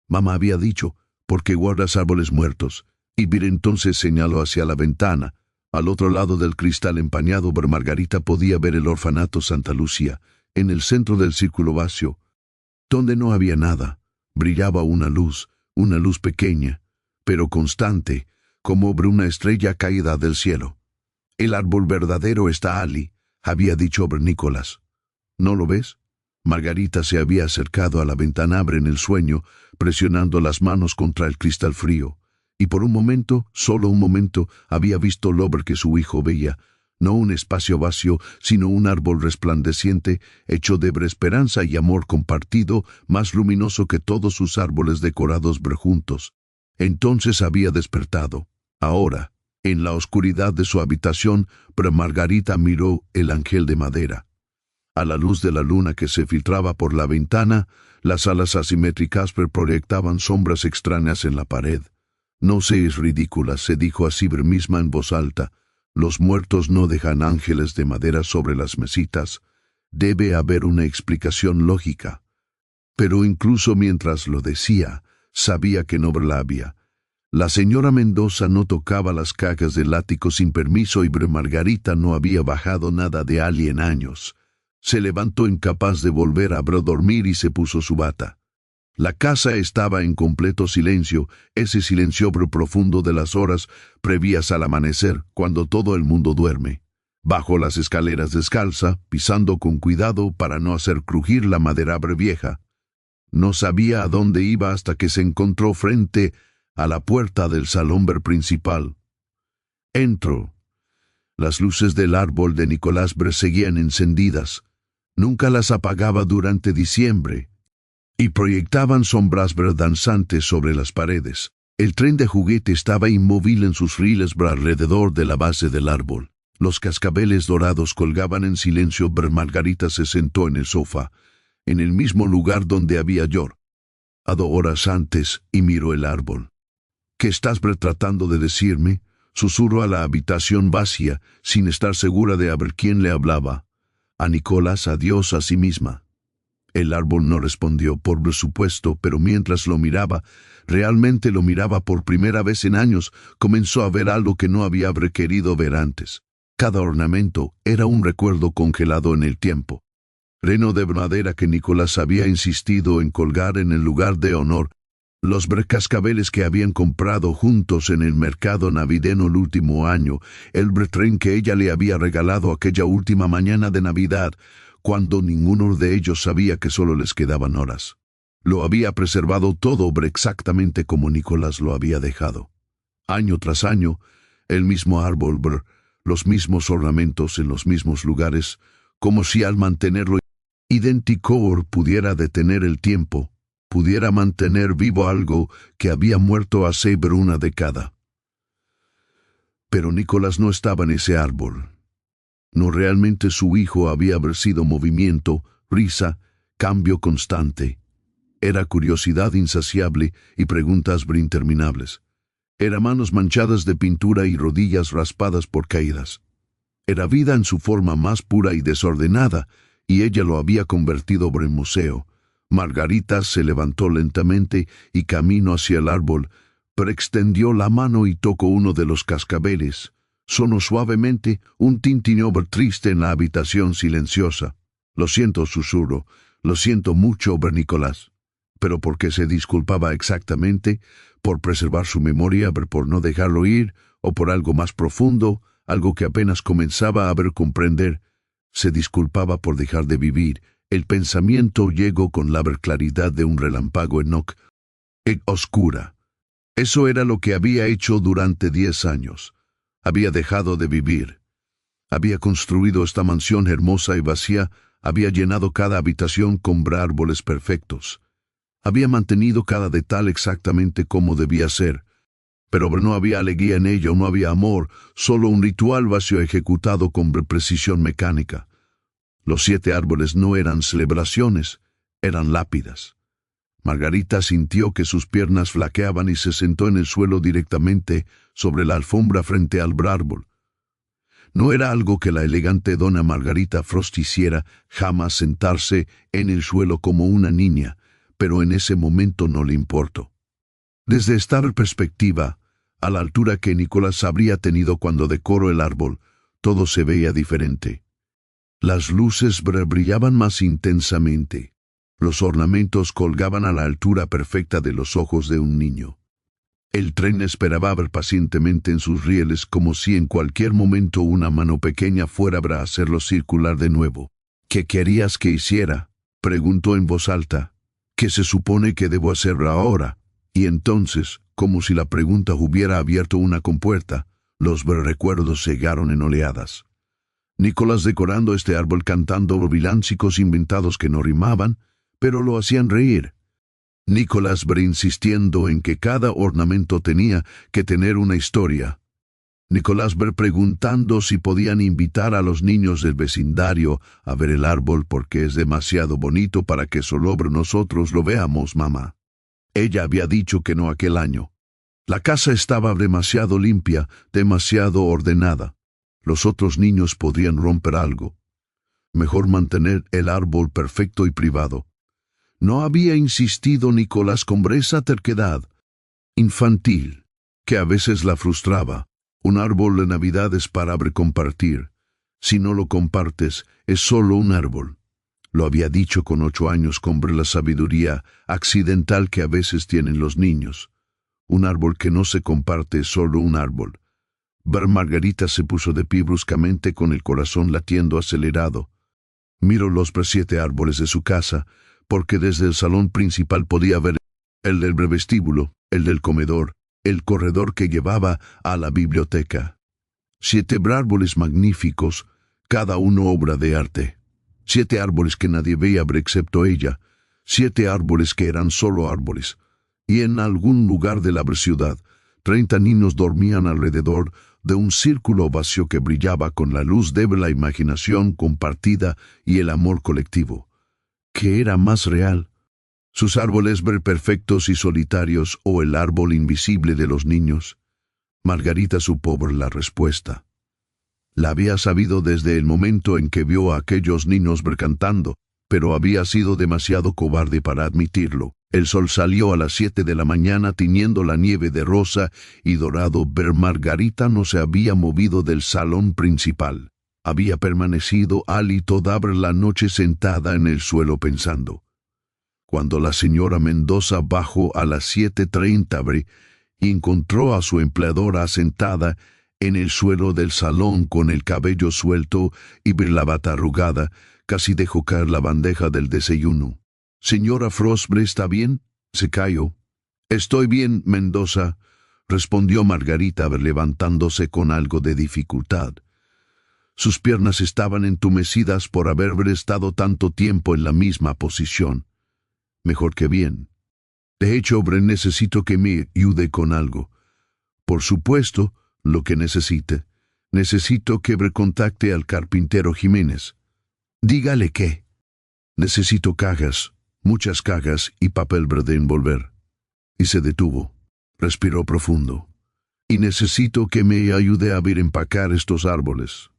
Mamá había dicho, ¿por qué guardas árboles muertos? Y Vir entonces señaló hacia la ventana. Al otro lado del cristal empañado, Margarita podía ver el orfanato Santa Lucía, en el centro del círculo vacío, donde no había nada. Brillaba una luz pequeña, pero constante, como una estrella caída del cielo. El árbol verdadero está allí, había dicho Nicolás. ¿No lo ves? Margarita se había acercado a la ventana en el sueño, presionando las manos contra el cristal frío, y por un momento, solo un momento, había visto lo que su hijo veía, no un espacio vacío, sino un árbol resplandeciente, hecho de esperanza y amor compartido, más luminoso que todos sus árboles decorados juntos. Entonces había despertado. Ahora, en la oscuridad de su habitación, Margarita miró el ángel de madera. A la luz de la luna que se filtraba por la ventana, las alas asimétricas proyectaban sombras extrañas en la pared. No seas ridícula, se dijo a sí misma en voz alta. Los muertos no dejan ángeles de madera sobre las mesitas. Debe haber una explicación lógica. Pero incluso mientras lo decía, sabía que no la había. La señora Mendoza no tocaba las cajas del ático sin permiso y Margarita no había bajado nada de allí en años. Se levantó incapaz de volver a dormir y se puso su bata. La casa estaba en completo silencio, ese silencio profundo de las horas previas al amanecer, cuando todo el mundo duerme. Bajó las escaleras descalza, pisando con cuidado para no hacer crujir la madera vieja. No sabía a dónde iba hasta que se encontró frente a la puerta del salón principal. Entró. Las luces del árbol de Nicolás seguían encendidas. Nunca las apagaba durante diciembre, y proyectaban sombras danzantes sobre las paredes. El tren de juguete estaba inmóvil en sus riles alrededor de la base del árbol. Los cascabeles dorados colgaban en silencio. Margarita se sentó en el sofá, en el mismo lugar donde había llorado horas antes, y miró el árbol. ¿Qué estás tratando de decirme? Susurró a la habitación vacía, sin estar segura de a ver quién le hablaba. A Nicolás, a Dios, a sí misma. El árbol no respondió, por supuesto, pero mientras lo miraba, realmente lo miraba por primera vez en años, comenzó a ver algo que no había querido ver antes. Cada ornamento era un recuerdo congelado en el tiempo. Reno de madera que Nicolás había insistido en colgar en el lugar de honor, los cascabeles que habían comprado juntos en el mercado navideño el último año, el tren que ella le había regalado aquella última mañana de Navidad, cuando ninguno de ellos sabía que solo les quedaban horas. Lo había preservado todo exactamente como Nicolás lo había dejado. Año tras año, el mismo árbol, los mismos ornamentos en los mismos lugares, como si al mantenerlo idéntico pudiera detener el tiempo, pudiera mantener vivo algo que había muerto hace una década. Pero Nicolás no estaba en ese árbol. No, realmente su hijo había sido movimiento, risa, cambio constante. Era curiosidad insaciable y preguntas interminables. Era manos manchadas de pintura y rodillas raspadas por caídas. Era vida en su forma más pura y desordenada, y ella lo había convertido en museo. Margarita se levantó lentamente y caminó hacia el árbol, pero extendió la mano y tocó uno de los cascabeles. Sonó suavemente un tintineo triste en la habitación silenciosa. «Lo siento», susurró. «Lo siento mucho, Nicolás». Pero ¿por qué se disculpaba exactamente? ¿Por preservar su memoria, por no dejarlo ir, o por algo más profundo, algo que apenas comenzaba a comprender? Se disculpaba por dejar de vivir. El pensamiento llegó con la claridad de un relámpago en noche oscura. Eso era lo que había hecho durante 10 años. Había dejado de vivir. Había construido esta mansión hermosa y vacía, había llenado cada habitación con árboles perfectos. Había mantenido cada detalle exactamente como debía ser. Pero no había alegría en ello, no había amor, solo un ritual vacío ejecutado con precisión mecánica. Los 7 árboles no eran celebraciones, eran lápidas. Margarita sintió que sus piernas flaqueaban y se sentó en el suelo directamente sobre la alfombra frente al árbol. No era algo que la elegante dona Margarita Frost hiciera jamás, sentarse en el suelo como una niña, pero en ese momento no le importó. Desde esta perspectiva, a la altura que Nicolás habría tenido cuando decoró el árbol, todo se veía diferente. Las luces brillaban más intensamente. Los ornamentos colgaban a la altura perfecta de los ojos de un niño. El tren esperaba ver pacientemente en sus rieles como si en cualquier momento una mano pequeña fuera a hacerlo circular de nuevo. ¿Qué querías que hiciera?, preguntó en voz alta. ¿Qué se supone que debo hacer ahora? Y entonces, como si la pregunta hubiera abierto una compuerta, los recuerdos llegaron en oleadas. Nicolás decorando este árbol cantando villancicos inventados que no rimaban, pero lo hacían reír. Nicolás insistiendo en que cada ornamento tenía que tener una historia. Nicolás preguntando si podían invitar a los niños del vecindario a ver el árbol porque es demasiado bonito para que solo nosotros lo veamos, mamá. Ella había dicho que no aquel año. La casa estaba demasiado limpia, demasiado ordenada. Los otros niños podrían romper algo. Mejor mantener el árbol perfecto y privado. No había insistido Nicolás con esa terquedad infantil, que a veces la frustraba. Un árbol de Navidad es para compartir. Si no lo compartes, es solo un árbol. Lo había dicho con 8 años con la sabiduría accidental que a veces tienen los niños. Un árbol que no se comparte es solo un árbol. Margarita se puso de pie bruscamente con el corazón latiendo acelerado. Miró los 7 árboles de su casa, porque desde el salón principal podía ver el del vestíbulo, el del comedor, el corredor que llevaba a la biblioteca. 7 árboles magníficos, cada uno obra de arte. 7 árboles que nadie veía excepto ella. 7 árboles que eran solo árboles. Y en algún lugar de la ciudad, 30 niños dormían alrededor de un círculo vacío que brillaba con la luz de la imaginación compartida y el amor colectivo. ¿Qué era más real? ¿Sus árboles perfectos y solitarios o el árbol invisible de los niños? Margarita supo la respuesta. La había sabido desde el momento en que vio a aquellos niños cantando, pero había sido demasiado cobarde para admitirlo. El sol salió a las 7 de la mañana tiñendo la nieve de rosa y dorado. Margarita no se había movido del salón principal. Había permanecido allí toda la noche sentada en el suelo pensando. Cuando la señora Mendoza bajó a las 7:30 y encontró a su empleadora sentada en el suelo del salón con el cabello suelto y la bata arrugada, casi dejó caer la bandeja del desayuno. «Señora Frost, ¿está bien?», se calló. «Estoy bien, Mendoza», respondió Margarita levantándose con algo de dificultad. Sus piernas estaban entumecidas por haber estado tanto tiempo en la misma posición. «Mejor que bien. De hecho, necesito que me ayude con algo». «Por supuesto, lo que necesite. Necesito que contacte al carpintero Jiménez». «Dígale qué». «Necesito cajas, muchas cajas y papel de envolver». Y se detuvo. Respiró profundo. «Y necesito que me ayude a empacar estos árboles».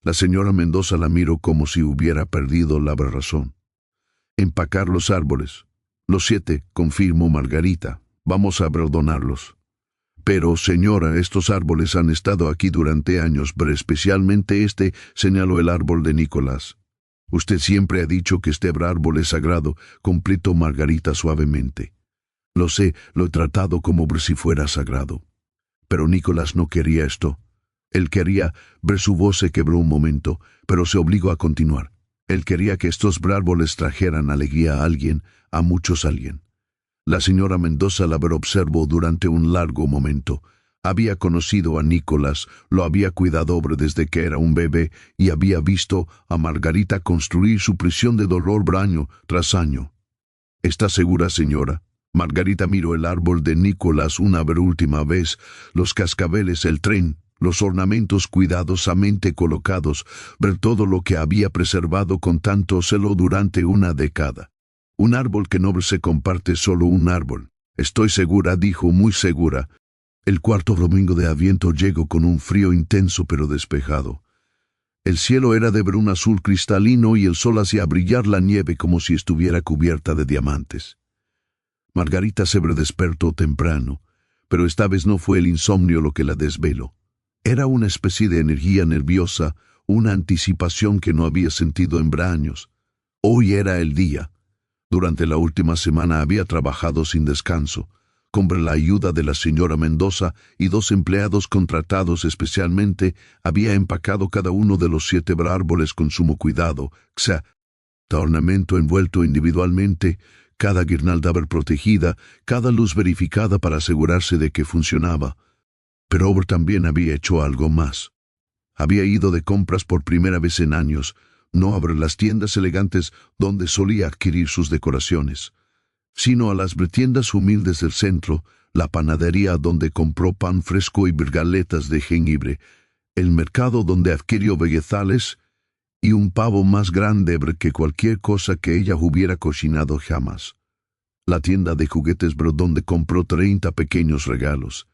La señora Mendoza la miró como si hubiera perdido la razón. «Empacar los árboles. Los 7, confirmó Margarita. Vamos a donarlos». «Pero, señora, estos árboles han estado aquí durante años, pero especialmente este», señaló el árbol de Nicolás. «Usted siempre ha dicho que este árbol es sagrado», completó Margarita suavemente. «Lo sé, lo he tratado como si fuera sagrado». Pero Nicolás no quería esto. Él quería, su voz se quebró un momento, pero se obligó a continuar. Él quería que estos árboles trajeran alegría a alguien, a muchos alguien. La señora Mendoza la observó durante un largo momento. Había conocido a Nicolás, lo había cuidado desde que era un bebé y había visto a Margarita construir su prisión de dolor año tras año. ¿Está segura, señora? Margarita miró el árbol de Nicolás una última vez, los cascabeles, el tren, los ornamentos cuidadosamente colocados, ver todo lo que había preservado con tanto celo durante una década. Un árbol que no se comparte, solo un árbol. Estoy segura, dijo, muy segura. El cuarto domingo de Adviento llegó con un frío intenso pero despejado. El cielo era de un azul cristalino y el sol hacía brillar la nieve como si estuviera cubierta de diamantes. Margarita se despertó temprano, pero esta vez no fue el insomnio lo que la desveló. Era una especie de energía nerviosa, una anticipación que no había sentido en años. Hoy era el día. Durante la última semana había trabajado sin descanso, con la ayuda de la señora Mendoza y 2 empleados contratados especialmente. Había empacado cada uno de los 7 árboles con sumo cuidado, cada ornamento envuelto individualmente, cada guirnalda protegida, cada luz verificada para asegurarse de que funcionaba. Pero también había hecho algo más. Había ido de compras por primera vez en años, no a las tiendas elegantes donde solía adquirir sus decoraciones, sino a las tiendas humildes del centro, la panadería donde compró pan fresco y galetas de jengibre, el mercado donde adquirió vegetales y un pavo más grande que cualquier cosa que ella hubiera cocinado jamás. La tienda de juguetes donde compró 30 pequeños regalos,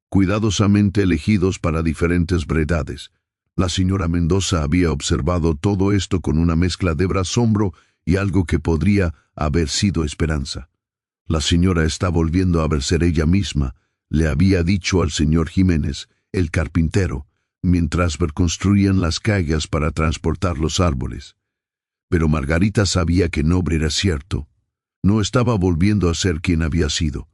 cuidadosamente elegidos para diferentes edades. La señora Mendoza había observado todo esto con una mezcla de asombro y algo que podría haber sido esperanza. La señora está volviendo a ser ella misma, le había dicho al señor Jiménez, el carpintero, mientras construían las cajas para transportar los árboles. Pero Margarita sabía que no era cierto. No estaba volviendo a ser quien había sido.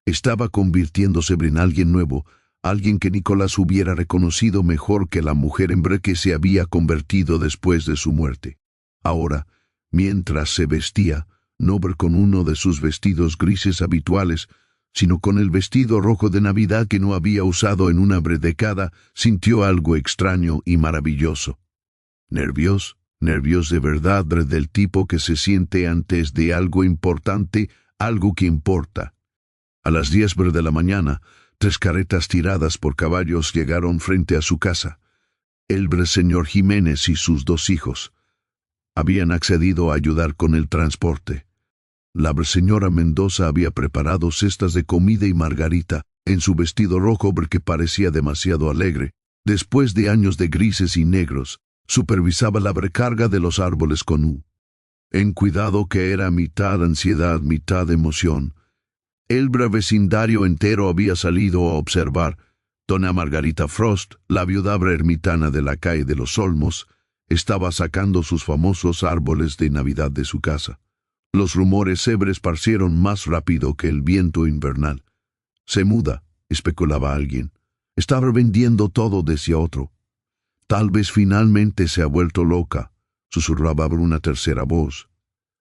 Estaba convirtiéndose en alguien nuevo, alguien que Nicolás hubiera reconocido mejor que la mujer en que se había convertido después de su muerte. Ahora, mientras se vestía, no con uno de sus vestidos grises habituales, sino con el vestido rojo de Navidad que no había usado en una década, sintió algo extraño y maravilloso. Nervios de verdad, del tipo que se siente antes de algo importante, algo que importa. A las 10 de la mañana, 3 carretas tiradas por caballos llegaron frente a su casa. El señor Jiménez y sus 2 hijos habían accedido a ayudar con el transporte. La señora Mendoza había preparado cestas de comida y Margarita, en su vestido rojo que parecía demasiado alegre, después de años de grises y negros, supervisaba la recarga de los árboles con en cuidado que era mitad ansiedad, mitad emoción. El vecindario entero había salido a observar. Doña Margarita Frost, la viuda ermitana de la calle de los Olmos, estaba sacando sus famosos árboles de Navidad de su casa. Los rumores se esparcieron más rápido que el viento invernal. Se muda, especulaba alguien. Estaba vendiendo todo, decía otro. Tal vez finalmente se ha vuelto loca, susurraba una tercera voz.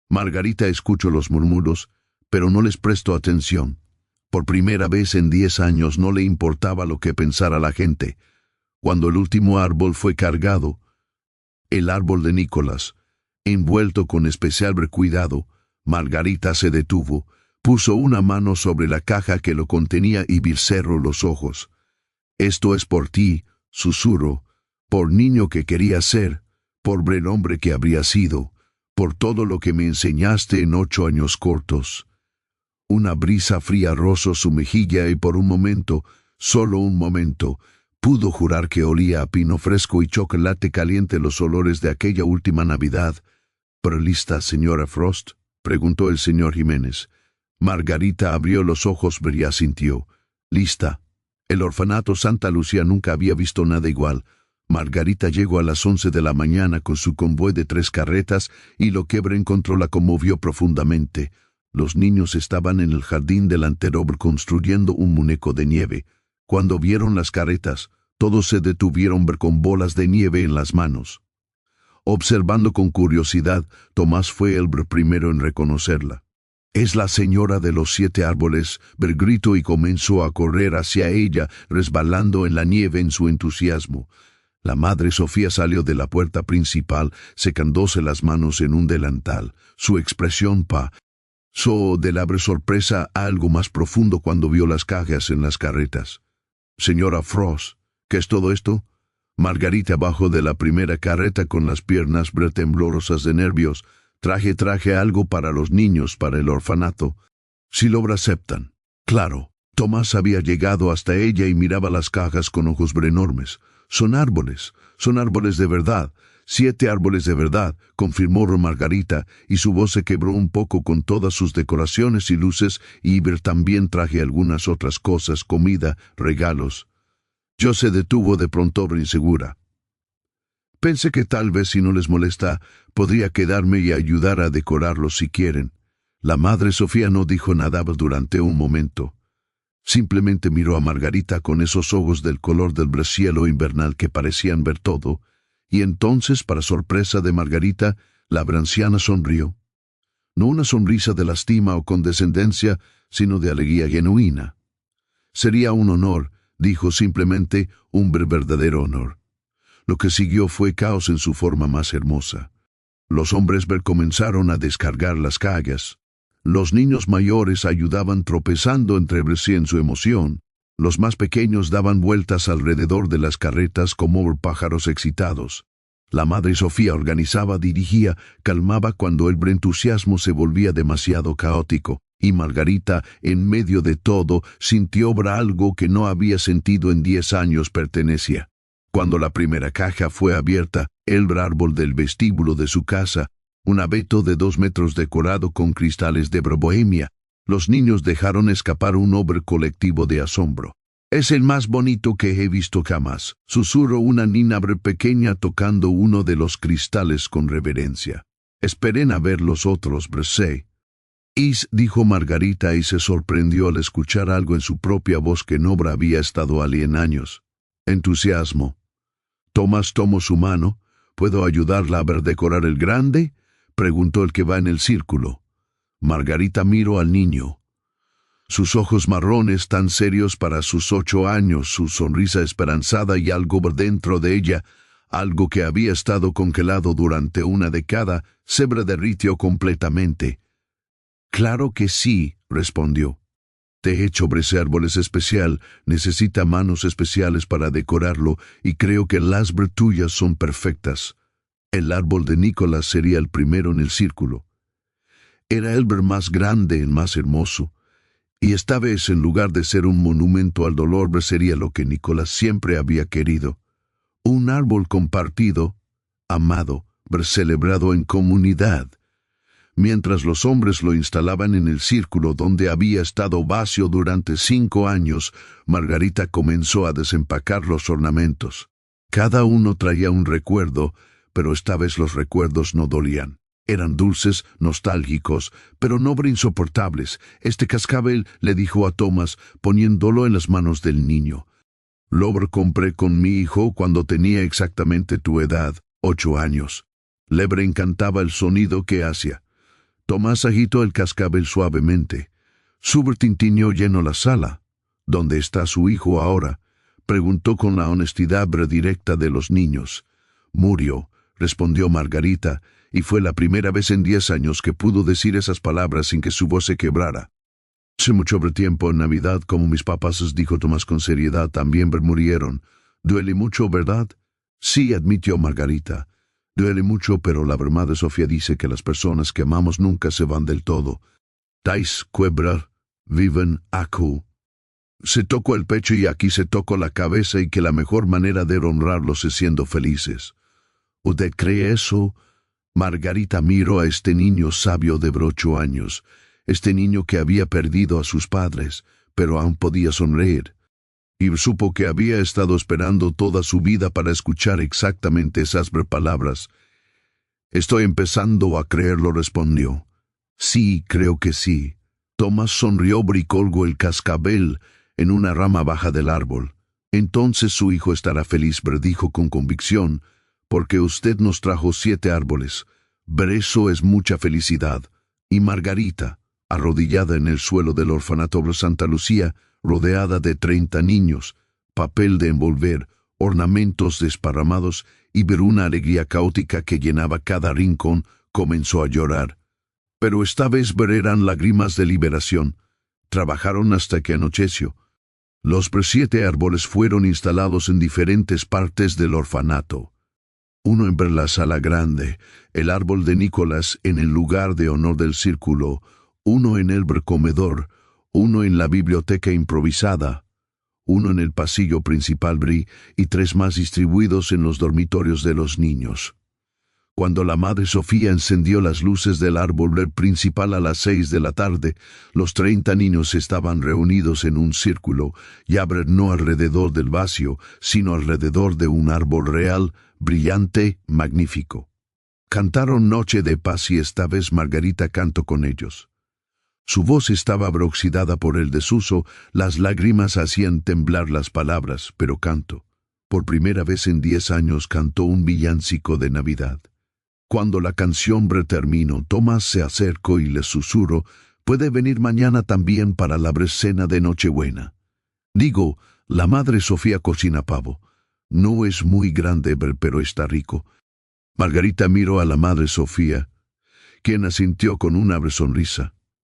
Margarita escuchó los murmuros, pero no les prestó atención. Por primera vez en 10 años no le importaba lo que pensara la gente. Cuando el último árbol fue cargado, el árbol de Nicolás, envuelto con especial cuidado, Margarita se detuvo, puso una mano sobre la caja que lo contenía y cerró los ojos. «Esto es por ti», susurró, «por niño que quería ser, por buen hombre que habría sido, por todo lo que me enseñaste en 8 años cortos». Una brisa fría rozó su mejilla y por un momento, solo un momento, pudo jurar que olía a pino fresco y chocolate caliente los olores de aquella última Navidad. «¿Pero lista, señora Frost?», preguntó el señor Jiménez. Margarita abrió los ojos y asintió. «Lista». El orfanato Santa Lucía nunca había visto nada igual. Margarita llegó a las 11 de la mañana con su convoy de 3 carretas y lo que encontró la conmovió profundamente. Los niños estaban en el jardín delantero construyendo un muñeco de nieve. Cuando vieron las carretas, todos se detuvieron con bolas de nieve en las manos. Observando con curiosidad, Tomás fue el primero en reconocerla. «Es la señora de los 7 árboles», gritó y comenzó a correr hacia ella, resbalando en la nieve en su entusiasmo. La madre Sofía salió de la puerta principal, secándose las manos en un delantal. Su expresión pasó de la sorpresa a algo más profundo cuando vio las cajas en las carretas. «Señora Frost, ¿qué es todo esto?» Margarita bajó de la primera carreta con las piernas temblorosas de nervios. Traje algo para los niños, para el orfanato. Si lo aceptan. Claro. Tomás había llegado hasta ella y miraba las cajas con ojos enormes. Son árboles de verdad. 7 árboles de verdad, confirmó Margarita, y su voz se quebró un poco con todas sus decoraciones y luces, y también traje algunas otras cosas, comida, regalos. Yo se detuvo de pronto insegura. Pensé que tal vez, si no les molesta, podría quedarme y ayudar a decorarlos si quieren. La madre Sofía no dijo nada durante un momento. Simplemente miró a Margarita con esos ojos del color del cielo invernal que parecían ver todo, y entonces, para sorpresa de Margarita, la anciana sonrió. No una sonrisa de lastima o condescendencia, sino de alegría genuina. «Sería un honor», dijo simplemente, «un verdadero honor». Lo que siguió fue caos en su forma más hermosa. Los hombres comenzaron a descargar las cajas. Los niños mayores ayudaban tropezando entre sí en su emoción. Los más pequeños daban vueltas alrededor de las carretas como pájaros excitados. La madre Sofía organizaba, dirigía, calmaba cuando el entusiasmo se volvía demasiado caótico, y Margarita, en medio de todo, sintió algo que no había sentido en 10 años. Pertenecía. Cuando la primera caja fue abierta, el árbol del vestíbulo de su casa, un abeto de 2 metros decorado con cristales de bohemia, los niños dejaron escapar un colectivo de asombro. «Es el más bonito que he visto jamás», susurró una niña pequeña tocando uno de los cristales con reverencia. «Esperen a ver los otros, Bresé». Dijo Margarita y se sorprendió al escuchar algo en su propia voz que no había estado allí en años. Entusiasmo. Tomás tomó su mano. «¿Puedo ayudarla a decorar el grande?», preguntó el que va en el círculo. Margarita miró al niño. Sus ojos marrones tan serios para sus 8 años, su sonrisa esperanzada y algo dentro de ella, algo que había estado congelado durante una década, se derritió completamente. «Claro que sí», respondió. «Te he hecho árboles especial, necesita manos especiales para decorarlo, y creo que las tuyas son perfectas». El árbol de Nicolás sería el primero en el círculo. Era el más grande, el más hermoso, y esta vez, en lugar de ser un monumento al dolor, sería lo que Nicolás siempre había querido. Un árbol compartido, amado, celebrado en comunidad. Mientras los hombres lo instalaban en el círculo donde había estado vacío durante 5 años, Margarita comenzó a desempacar los ornamentos. Cada uno traía un recuerdo, pero esta vez los recuerdos no dolían. Eran dulces, nostálgicos, pero no insoportables. «Este cascabel», le dijo a Tomás, poniéndolo en las manos del niño. «Lo compré con mi hijo cuando tenía exactamente tu edad, 8 años. Le encantaba el sonido que hacía». Tomás agitó el cascabel suavemente. Su tintineó lleno la sala. «¿Dónde está su hijo ahora?», preguntó con la honestidad directa de los niños. «Murió», respondió Margarita, y fue la primera vez en 10 años que pudo decir esas palabras sin que su voz se quebrara. «Hace mucho tiempo en Navidad, como mis papás», dijo Tomás con seriedad, «también murieron. Duele mucho, ¿verdad?» «Sí», admitió Margarita. «Duele mucho, pero la madre Sofía dice que las personas que amamos nunca se van del todo. Tais quebrar, viven aquí». Se tocó el pecho y aquí se tocó la cabeza, y que la mejor manera de honrarlos es siendo felices. «¿Usted cree eso?» Margarita miró a este niño sabio de 8 años, este niño que había perdido a sus padres, pero aún podía sonreír. Y supo que había estado esperando toda su vida para escuchar exactamente esas palabras. «Estoy empezando a creerlo», respondió. «Sí, creo que sí». Tomás sonrió y colgó el cascabel en una rama baja del árbol. «Entonces su hijo estará feliz», dijo con convicción, «porque usted nos trajo 7 árboles. Eso es mucha felicidad. Y Margarita, arrodillada en el suelo del orfanato de Santa Lucía, rodeada de 30 niños, papel de envolver, ornamentos desparramados y ver una alegría caótica que llenaba cada rincón, comenzó a llorar. Pero esta vez eran lágrimas de liberación. Trabajaron hasta que anocheció. Los 7 árboles fueron instalados en diferentes partes del orfanato. Uno en la sala grande, el árbol de Nicolás en el lugar de honor del círculo, uno en el comedor, uno en la biblioteca improvisada, uno en el pasillo principal y 3 más distribuidos en los dormitorios de los niños. Cuando la Madre Sofía encendió las luces del árbol principal a las 6 de la tarde, los 30 niños estaban reunidos en un círculo, ya no alrededor del vacío, sino alrededor de un árbol real, brillante, magnífico. Cantaron Noche de Paz y esta vez Margarita cantó con ellos. Su voz estaba oxidada por el desuso, las lágrimas hacían temblar las palabras, pero cantó. Por primera vez en 10 años cantó un villancico de Navidad. Cuando la canción terminó, Tomás se acercó y le susurró: «Puede venir mañana también para la cena de Nochebuena». Digo, la Madre Sofía cocina pavo. No es muy grande, pero está rico. Margarita miró a la Madre Sofía, quien asintió con una sonrisa.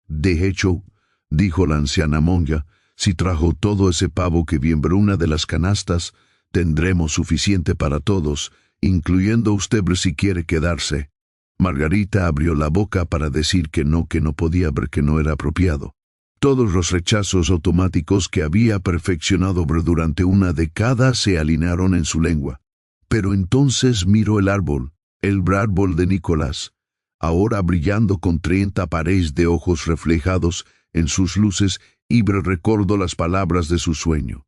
«De hecho», dijo la anciana monja, «si trajo todo ese pavo que viene en una de las canastas, tendremos suficiente para todos, incluyendo usted si quiere quedarse». Margarita abrió la boca para decir que no podía, que no era apropiado. Todos los rechazos automáticos que había perfeccionado durante una década se alinearon en su lengua. Pero entonces miró el árbol de Nicolás, ahora brillando con 30 pares de ojos reflejados en sus luces, y recordó las palabras de su sueño.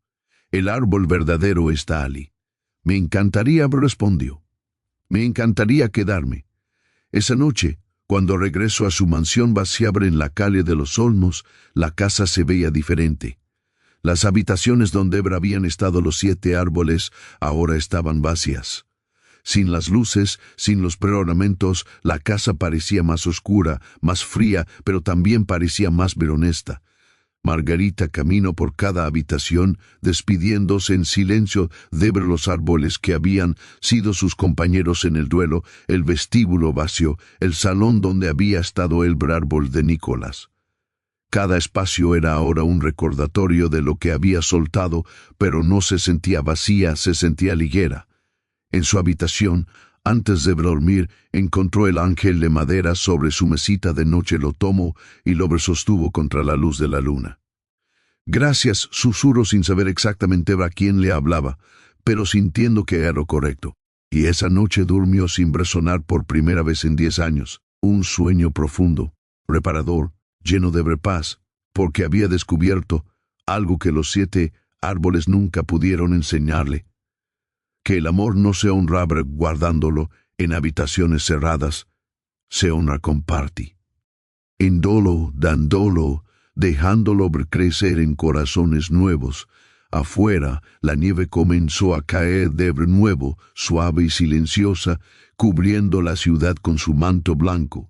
«El árbol verdadero está allí. Me encantaría», respondió. «Me encantaría quedarme». Esa noche, cuando regresó a su mansión vacía en la calle de los Olmos, la casa se veía diferente. Las habitaciones donde habían estado los 7 árboles ahora estaban vacías. Sin las luces, sin los preornamentos, la casa parecía más oscura, más fría, pero también parecía más honesta. Margarita caminó por cada habitación, despidiéndose en silencio de ver los árboles que habían sido sus compañeros en el duelo, el vestíbulo vacío, el salón donde había estado el árbol de Nicolás. Cada espacio era ahora un recordatorio de lo que había soltado, pero no se sentía vacía, se sentía ligera. En su habitación, antes de dormir, encontró el ángel de madera sobre su mesita de noche, lo tomó y lo sostuvo contra la luz de la luna. «Gracias», susurró sin saber exactamente a quién le hablaba, pero sintiendo que era lo correcto. Y esa noche durmió sin resonar por primera vez en 10 años, un sueño profundo, reparador, lleno de paz, porque había descubierto algo que los 7 árboles nunca pudieron enseñarle: que el amor no se honra guardándolo en habitaciones cerradas, se honra con party. Dándolo, dejándolo crecer en corazones nuevos. Afuera, la nieve comenzó a caer de nuevo, suave y silenciosa, cubriendo la ciudad con su manto blanco.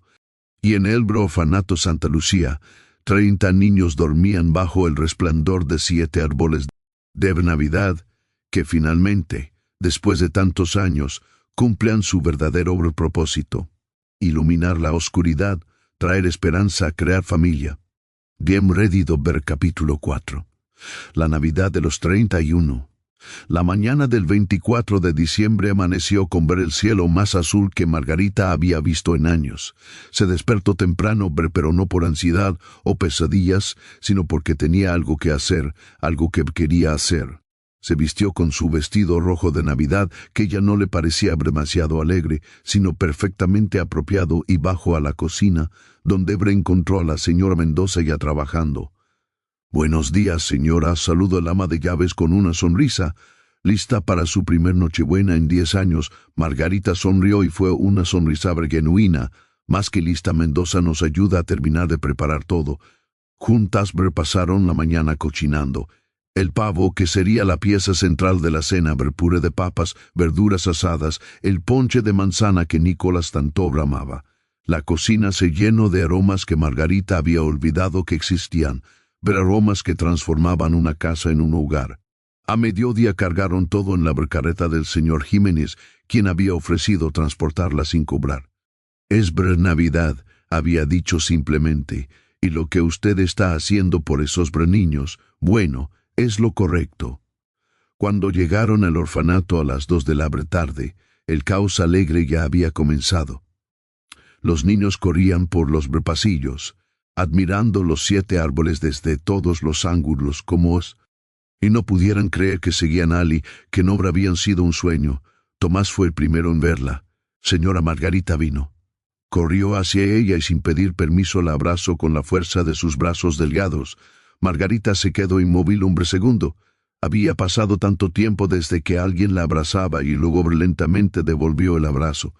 Y en el orfanato Santa Lucía, 30 niños dormían bajo el resplandor de 7 árboles de Navidad, que finalmente, después de tantos años, cumplen su verdadero propósito: iluminar la oscuridad, traer esperanza, crear familia. Bien ready ver capítulo 4. La Navidad de los 31. La mañana del 24 de diciembre amaneció con ver el cielo más azul que Margarita había visto en años. Se despertó temprano, pero no por ansiedad o pesadillas, sino porque tenía algo que hacer, algo que quería hacer. Se vistió con su vestido rojo de Navidad, que ya no le parecía demasiado alegre, sino perfectamente apropiado, y bajó a la cocina, donde encontró a la señora Mendoza ya trabajando. «Buenos días, señora», saludó el ama de llaves con una sonrisa. Lista para su primer Nochebuena en 10 años, Margarita sonrió y fue una sonrisa genuina. Más que lista, Mendoza nos ayuda a terminar de preparar todo. Juntas pasaron la mañana cocinando. El pavo, que sería la pieza central de la cena, puré de papas, verduras asadas, el ponche de manzana que Nicolás tanto amaba. La cocina se llenó de aromas que Margarita había olvidado que existían, pero aromas que transformaban una casa en un hogar. A mediodía cargaron todo en la barcareta del señor Jiménez, quien había ofrecido transportarla sin cobrar. «Es Navidad», había dicho simplemente, «y lo que usted está haciendo por esos niños, bueno, es lo correcto». Cuando llegaron al orfanato a las 2 de la tarde, el caos alegre ya había comenzado. Los niños corrían por los pasillos, admirando los 7 árboles desde todos los ángulos y no pudieran creer que seguían a Ali, que no habían sido un sueño. Tomás fue el primero en verla. Señora Margarita vino. Corrió hacia ella y sin pedir permiso la abrazó con la fuerza de sus brazos delgados. Margarita se quedó inmóvil un segundo. Había pasado tanto tiempo desde que alguien la abrazaba y luego lentamente devolvió el abrazo.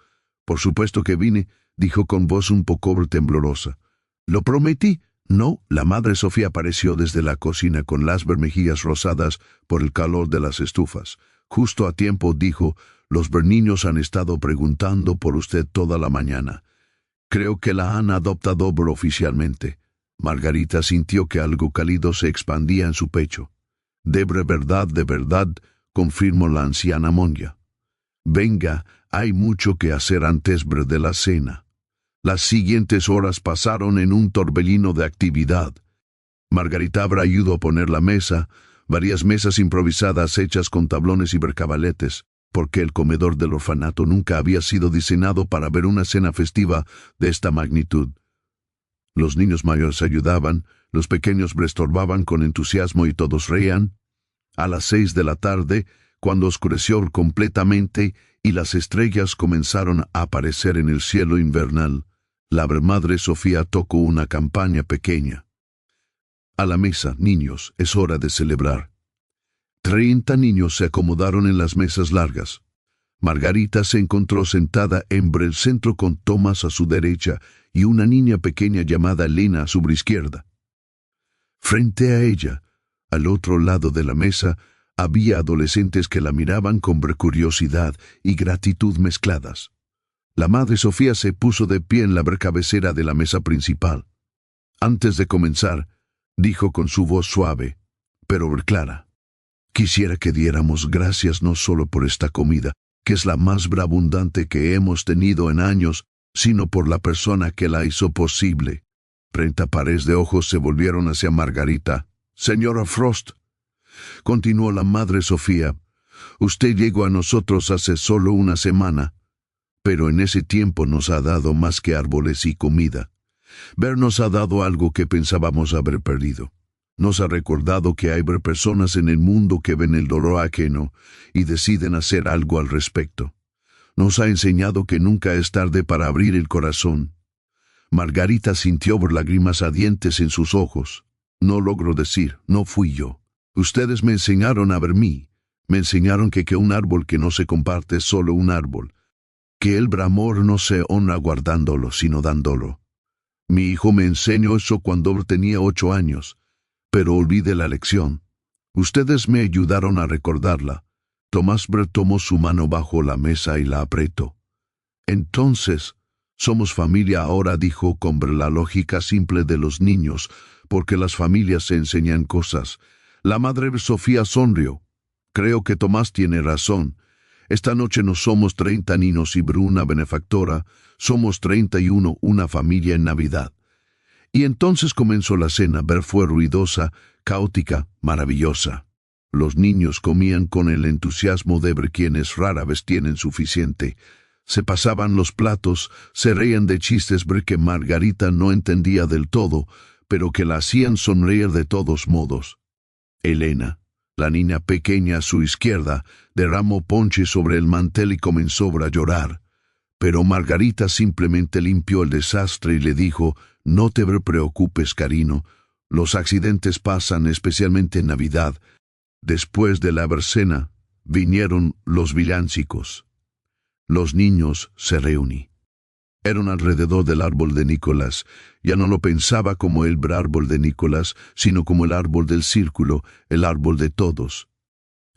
«Por supuesto que vine», dijo con voz un poco temblorosa. «¿Lo prometí?» «No». La madre Sofía apareció desde la cocina con las mejillas rosadas por el calor de las estufas. «Justo a tiempo», dijo. «Los niños han estado preguntando por usted toda la mañana. Creo que la han adoptado oficialmente». Margarita sintió que algo cálido se expandía en su pecho. «De verdad», confirmó la anciana monja. «Venga, hay mucho que hacer antes de la cena». Las siguientes horas pasaron en un torbellino de actividad. Margarita habrá ayudado a poner la mesa, varias mesas improvisadas hechas con tablones y bercabaletes, porque el comedor del orfanato nunca había sido diseñado para ver una cena festiva de esta magnitud. Los niños mayores ayudaban, los pequeños estorbaban con entusiasmo y todos reían. A las 6 de la tarde, cuando oscureció completamente y las estrellas comenzaron a aparecer en el cielo invernal, la madre Sofía tocó una campana pequeña. «A la mesa, niños, es hora de celebrar». 30 niños se acomodaron en las mesas largas. Margarita se encontró sentada en el centro con Tomás a su derecha y una niña pequeña llamada Elena a su izquierda. Frente a ella, al otro lado de la mesa, había adolescentes que la miraban con curiosidad y gratitud mezcladas. La madre Sofía se puso de pie en la cabecera de la mesa principal. Antes de comenzar, dijo con su voz suave, pero clara: «Quisiera que diéramos gracias no solo por esta comida, que es la más abundante que hemos tenido en años, sino por la persona que la hizo posible». 30 pares de ojos se volvieron hacia Margarita. «Señora Frost», continuó la madre Sofía, «usted llegó a nosotros hace solo una semana, pero en ese tiempo nos ha dado más que árboles y comida. Nos ha dado algo que pensábamos haber perdido. Nos ha recordado que hay personas en el mundo que ven el dolor ajeno y deciden hacer algo al respecto. Nos ha enseñado que nunca es tarde para abrir el corazón». Margarita sintió lágrimas ardientes en sus ojos. «No logro decir, no fui yo. Ustedes me enseñaron a ver mí. Me enseñaron que un árbol que no se comparte es solo un árbol. Que el amor no se honra guardándolo, sino dándolo. Mi hijo me enseñó eso cuando tenía 8 años, pero olvidé la lección. Ustedes me ayudaron a recordarla». Tomás tomó su mano bajo la mesa y la apretó. «Entonces, somos familia ahora», dijo con la lógica simple de los niños, porque las familias se enseñan cosas. La madre Sofía sonrió. «Creo que Tomás tiene razón. Esta noche no somos 30 niños y una benefactora, somos 31, una familia en Navidad». Y entonces comenzó la cena. Fue ruidosa, caótica, maravillosa. Los niños comían con el entusiasmo de quienes rara vez tienen suficiente. Se pasaban los platos, se reían de chistes que Margarita no entendía del todo, pero que la hacían sonreír de todos modos. Elena, la niña pequeña a su izquierda, derramó ponche sobre el mantel y comenzó a llorar. Pero Margarita simplemente limpió el desastre y le dijo: «No te preocupes, cariño. Los accidentes pasan, especialmente en Navidad». Después de la cena, vinieron los villancicos. Los niños se reunieron. Eran alrededor del árbol de Nicolás. Ya no lo pensaba como el árbol de Nicolás, sino como el árbol del círculo, el árbol de todos.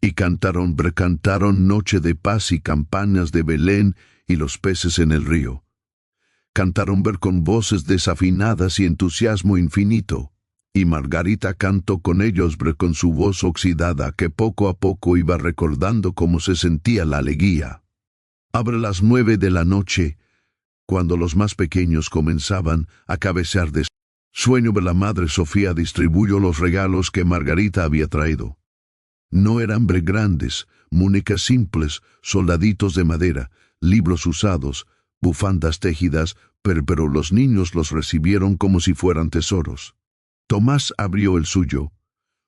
Y cantaron Noche de Paz y campanas de Belén y los peces en el río. Cantaron con voces desafinadas y entusiasmo infinito, y Margarita cantó con ellos con su voz oxidada que poco a poco iba recordando cómo se sentía la alegría. Abre las 9 de la noche, cuando los más pequeños comenzaban a cabecear de sueño, la madre Sofía distribuyó los regalos que Margarita había traído. No eran grandes, muñecas simples, soldaditos de madera, libros usados, bufandas tejidas, pero los niños los recibieron como si fueran tesoros. Tomás abrió el suyo,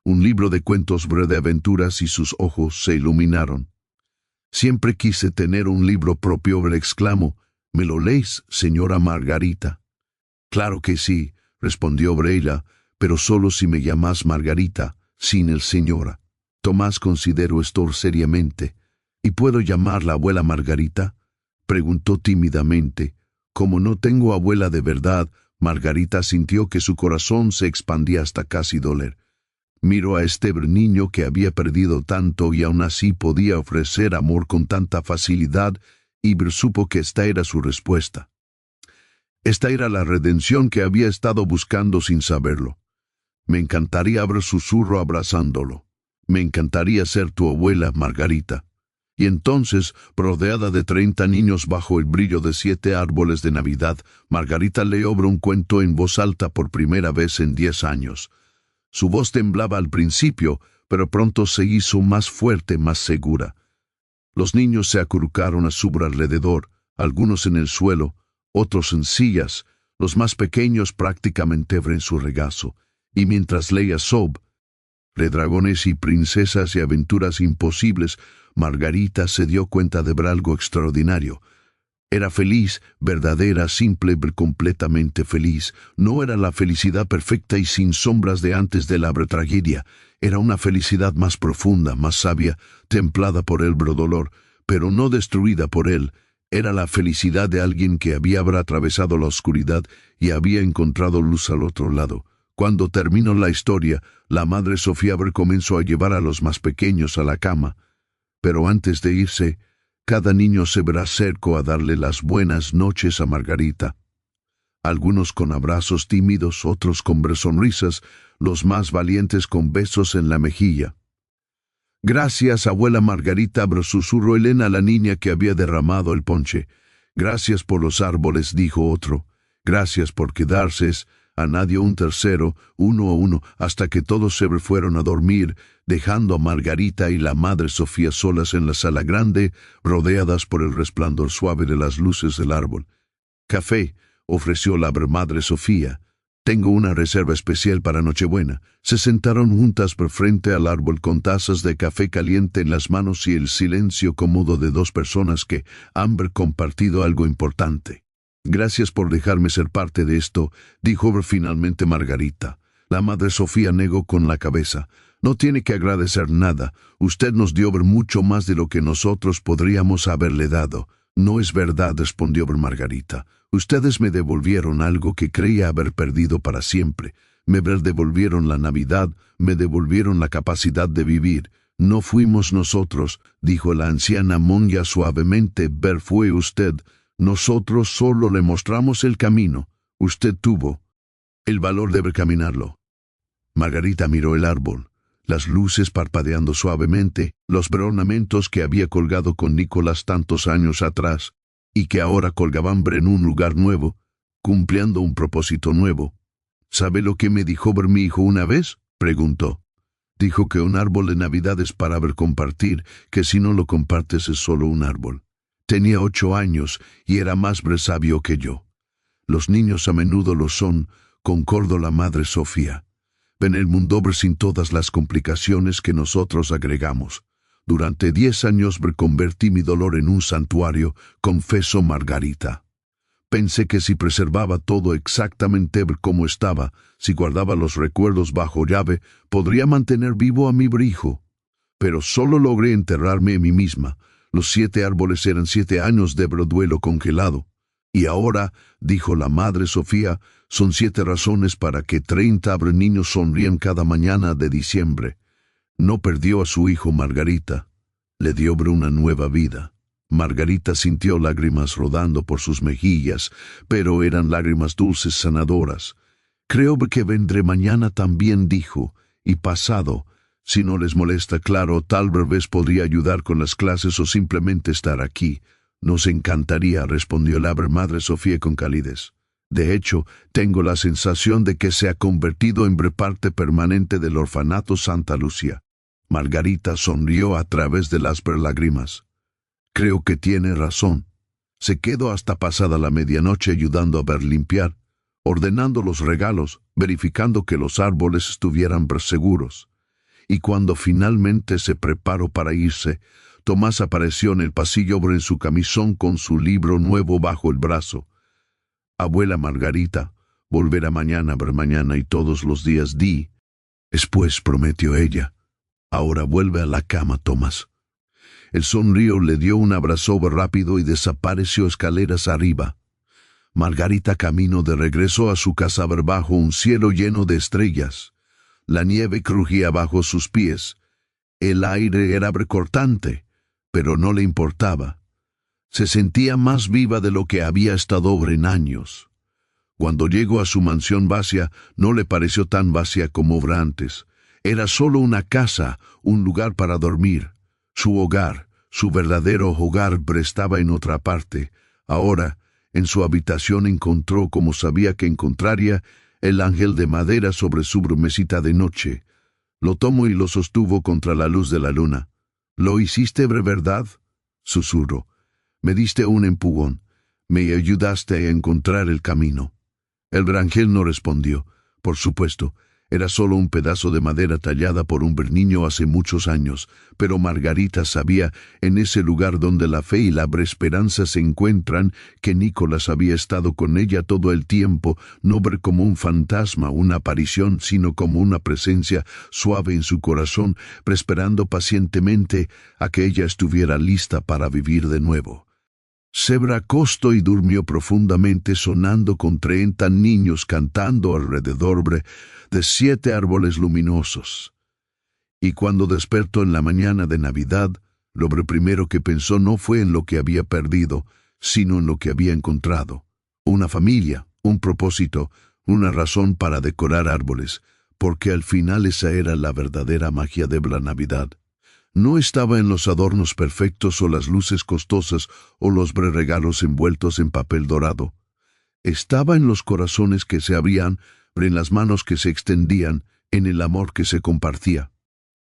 un libro de cuentos de aventuras, y sus ojos se iluminaron. «Siempre quise tener un libro propio», le exclamó. «¿Me lo lees, señora Margarita?» «Claro que sí», respondió ella, «pero solo si me llamas Margarita, sin el señora». Tomás consideró esto seriamente. «¿Y puedo llamarla abuela Margarita?», preguntó tímidamente. «Como no tengo abuela de verdad», Margarita sintió que su corazón se expandía hasta casi doler. Miró a este niño que había perdido tanto y aún así podía ofrecer amor con tanta facilidad, y supo que esta era su respuesta. Esta era la redención que había estado buscando sin saberlo. «Me encantaría», susurró abrazándolo. «Me encantaría ser tu abuela, Margarita». Y entonces, rodeada de 30 niños bajo el brillo de 7 árboles de Navidad, Margarita leyó un cuento en voz alta por primera vez en 10 años. Su voz temblaba al principio, pero pronto se hizo más fuerte, más segura. Los niños se acurrucaron a su alrededor, algunos en el suelo, otros en sillas, los más pequeños prácticamente en su regazo, y mientras leía Sob, de dragones y princesas y aventuras imposibles, Margarita se dio cuenta de algo extraordinario. Era feliz, verdadera, simple, completamente feliz. No era la felicidad perfecta y sin sombras de antes de la tragedia. Era una felicidad más profunda, más sabia, templada por el dolor, pero no destruida por él. Era la felicidad de alguien que había atravesado la oscuridad y había encontrado luz al otro lado. Cuando terminó la historia, la madre Sofía comenzó a llevar a los más pequeños a la cama. Pero antes de irse, cada niño se acercó a darle las buenas noches a Margarita. Algunos con abrazos tímidos, otros con sonrisas, los más valientes con besos en la mejilla. «Gracias, abuela Margarita», susurró Elena a la niña que había derramado el ponche. «Gracias por los árboles», dijo otro. «Gracias por quedarse», añadió un tercero, uno a uno, hasta que todos se fueron a dormir, dejando a Margarita y la madre Sofía solas en la sala grande, rodeadas por el resplandor suave de las luces del árbol. «Café», ofreció la madre Sofía. «Tengo una reserva especial para Nochebuena». Se sentaron juntas por frente al árbol con tazas de café caliente en las manos y el silencio cómodo de dos personas que han compartido algo importante. «Gracias por dejarme ser parte de esto», dijo finalmente Margarita. La madre Sofía negó con la cabeza. «No tiene que agradecer nada. Usted nos dio mucho más de lo que nosotros podríamos haberle dado». «No es verdad», respondió Margarita. «Ustedes me devolvieron algo que creía haber perdido para siempre. Me devolvieron la Navidad, me devolvieron la capacidad de vivir. No fuimos nosotros», dijo la anciana monja suavemente. «Fue usted. Nosotros solo le mostramos el camino. Usted tuvo el valor de caminarlo». Margarita miró el árbol, las luces parpadeando suavemente, los ornamentos que había colgado con Nicolás tantos años atrás, y que ahora colgaban en un lugar nuevo, cumpliendo un propósito nuevo. «¿Sabe lo que me dijo mi hijo una vez?», preguntó. «Dijo que un árbol de Navidad es para compartir, que si no lo compartes es solo un árbol». Tenía 8 años y era más sabio que yo. «Los niños a menudo lo son», concordó la madre Sofía. «Ven el mundo sin todas las complicaciones que nosotros agregamos. Durante 10 años convertí mi dolor en un santuario», confesó Margarita. «Pensé que si preservaba todo exactamente como estaba, si guardaba los recuerdos bajo llave, podría mantener vivo a mi hijo. Pero solo logré enterrarme en mí misma. Los 7 árboles eran 7 años de duelo congelado. Y ahora», dijo la madre Sofía, «son 7 razones para que 30 niños sonrían cada mañana de diciembre». No perdió a su hijo Margarita. Le dio una nueva vida. Margarita sintió lágrimas rodando por sus mejillas, pero eran lágrimas dulces sanadoras. «Creo que vendré mañana también», dijo, «y pasado. Si no les molesta, claro, tal vez podría ayudar con las clases o simplemente estar aquí». «Nos encantaría», respondió la madre Sofía con calidez. «De hecho, tengo la sensación de que se ha convertido en parte permanente del orfanato Santa Lucía». Margarita sonrió a través de las lágrimas. «Creo que tiene razón. Se quedó hasta pasada la medianoche ayudando a ver limpiar, ordenando los regalos, verificando que los árboles estuvieran seguros. Y cuando finalmente se preparó para irse, Tomás apareció en el pasillo en su camisón con su libro nuevo bajo el brazo. «Abuela Margarita, volverá mañana y todos los días di». «Después», prometió ella. «Ahora vuelve a la cama, Tomás». El sonrío le dio un abrazo rápido y desapareció escaleras arriba. Margarita caminó de regreso a su casa bajo un cielo lleno de estrellas. La nieve crujía bajo sus pies. El aire era cortante, pero no le importaba. Se sentía más viva de lo que había estado en años. Cuando llegó a su mansión vacía, no le pareció tan vacía como antes. Era solo una casa, un lugar para dormir. Su hogar, su verdadero hogar, estaba en otra parte. Ahora, en su habitación encontró, como sabía que encontraría, el ángel de madera sobre su mesita de noche. Lo tomó y lo sostuvo contra la luz de la luna. «¿Lo hiciste, verdad?», susurró. «Me diste un empujón. Me ayudaste a encontrar el camino». El ángel no respondió. Por supuesto, era solo un pedazo de madera tallada por un niño hace muchos años, pero Margarita sabía, en ese lugar donde la fe y la esperanza se encuentran, que Nicolás había estado con ella todo el tiempo, no ver como un fantasma, una aparición, sino como una presencia suave en su corazón, esperando pacientemente a que ella estuviera lista para vivir de nuevo. Se acostó y durmió profundamente, sonando con 30 niños cantando alrededor de 7 árboles luminosos. Y cuando despertó en la mañana de Navidad, lo primero que pensó no fue en lo que había perdido, sino en lo que había encontrado. Una familia, un propósito, una razón para decorar árboles, porque al final esa era la verdadera magia de la Navidad. No estaba en los adornos perfectos o las luces costosas o los regalos envueltos en papel dorado. Estaba en los corazones que se abrían, en las manos que se extendían, en el amor que se compartía.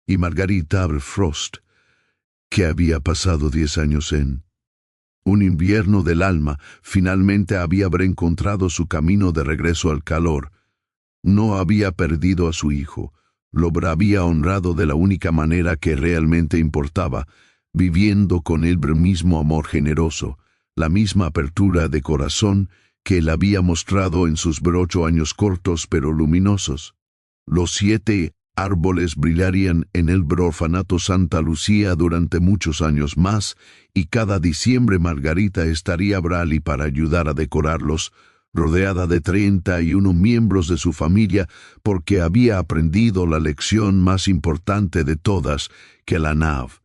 Y Margarita Frost, que había pasado 10 años en un invierno del alma, finalmente había encontrado su camino de regreso al calor. No había perdido a su hijo. Lo había honrado de la única manera que realmente importaba, viviendo con él el mismo amor generoso, la misma apertura de corazón que él había mostrado en sus 8 años cortos pero luminosos. Los 7 árboles brillarían en el orfanato Santa Lucía durante muchos años más, y cada diciembre Margarita estaría allí para ayudar a decorarlos, rodeada de 31 miembros de su familia, porque había aprendido la lección más importante de todas, que la Nav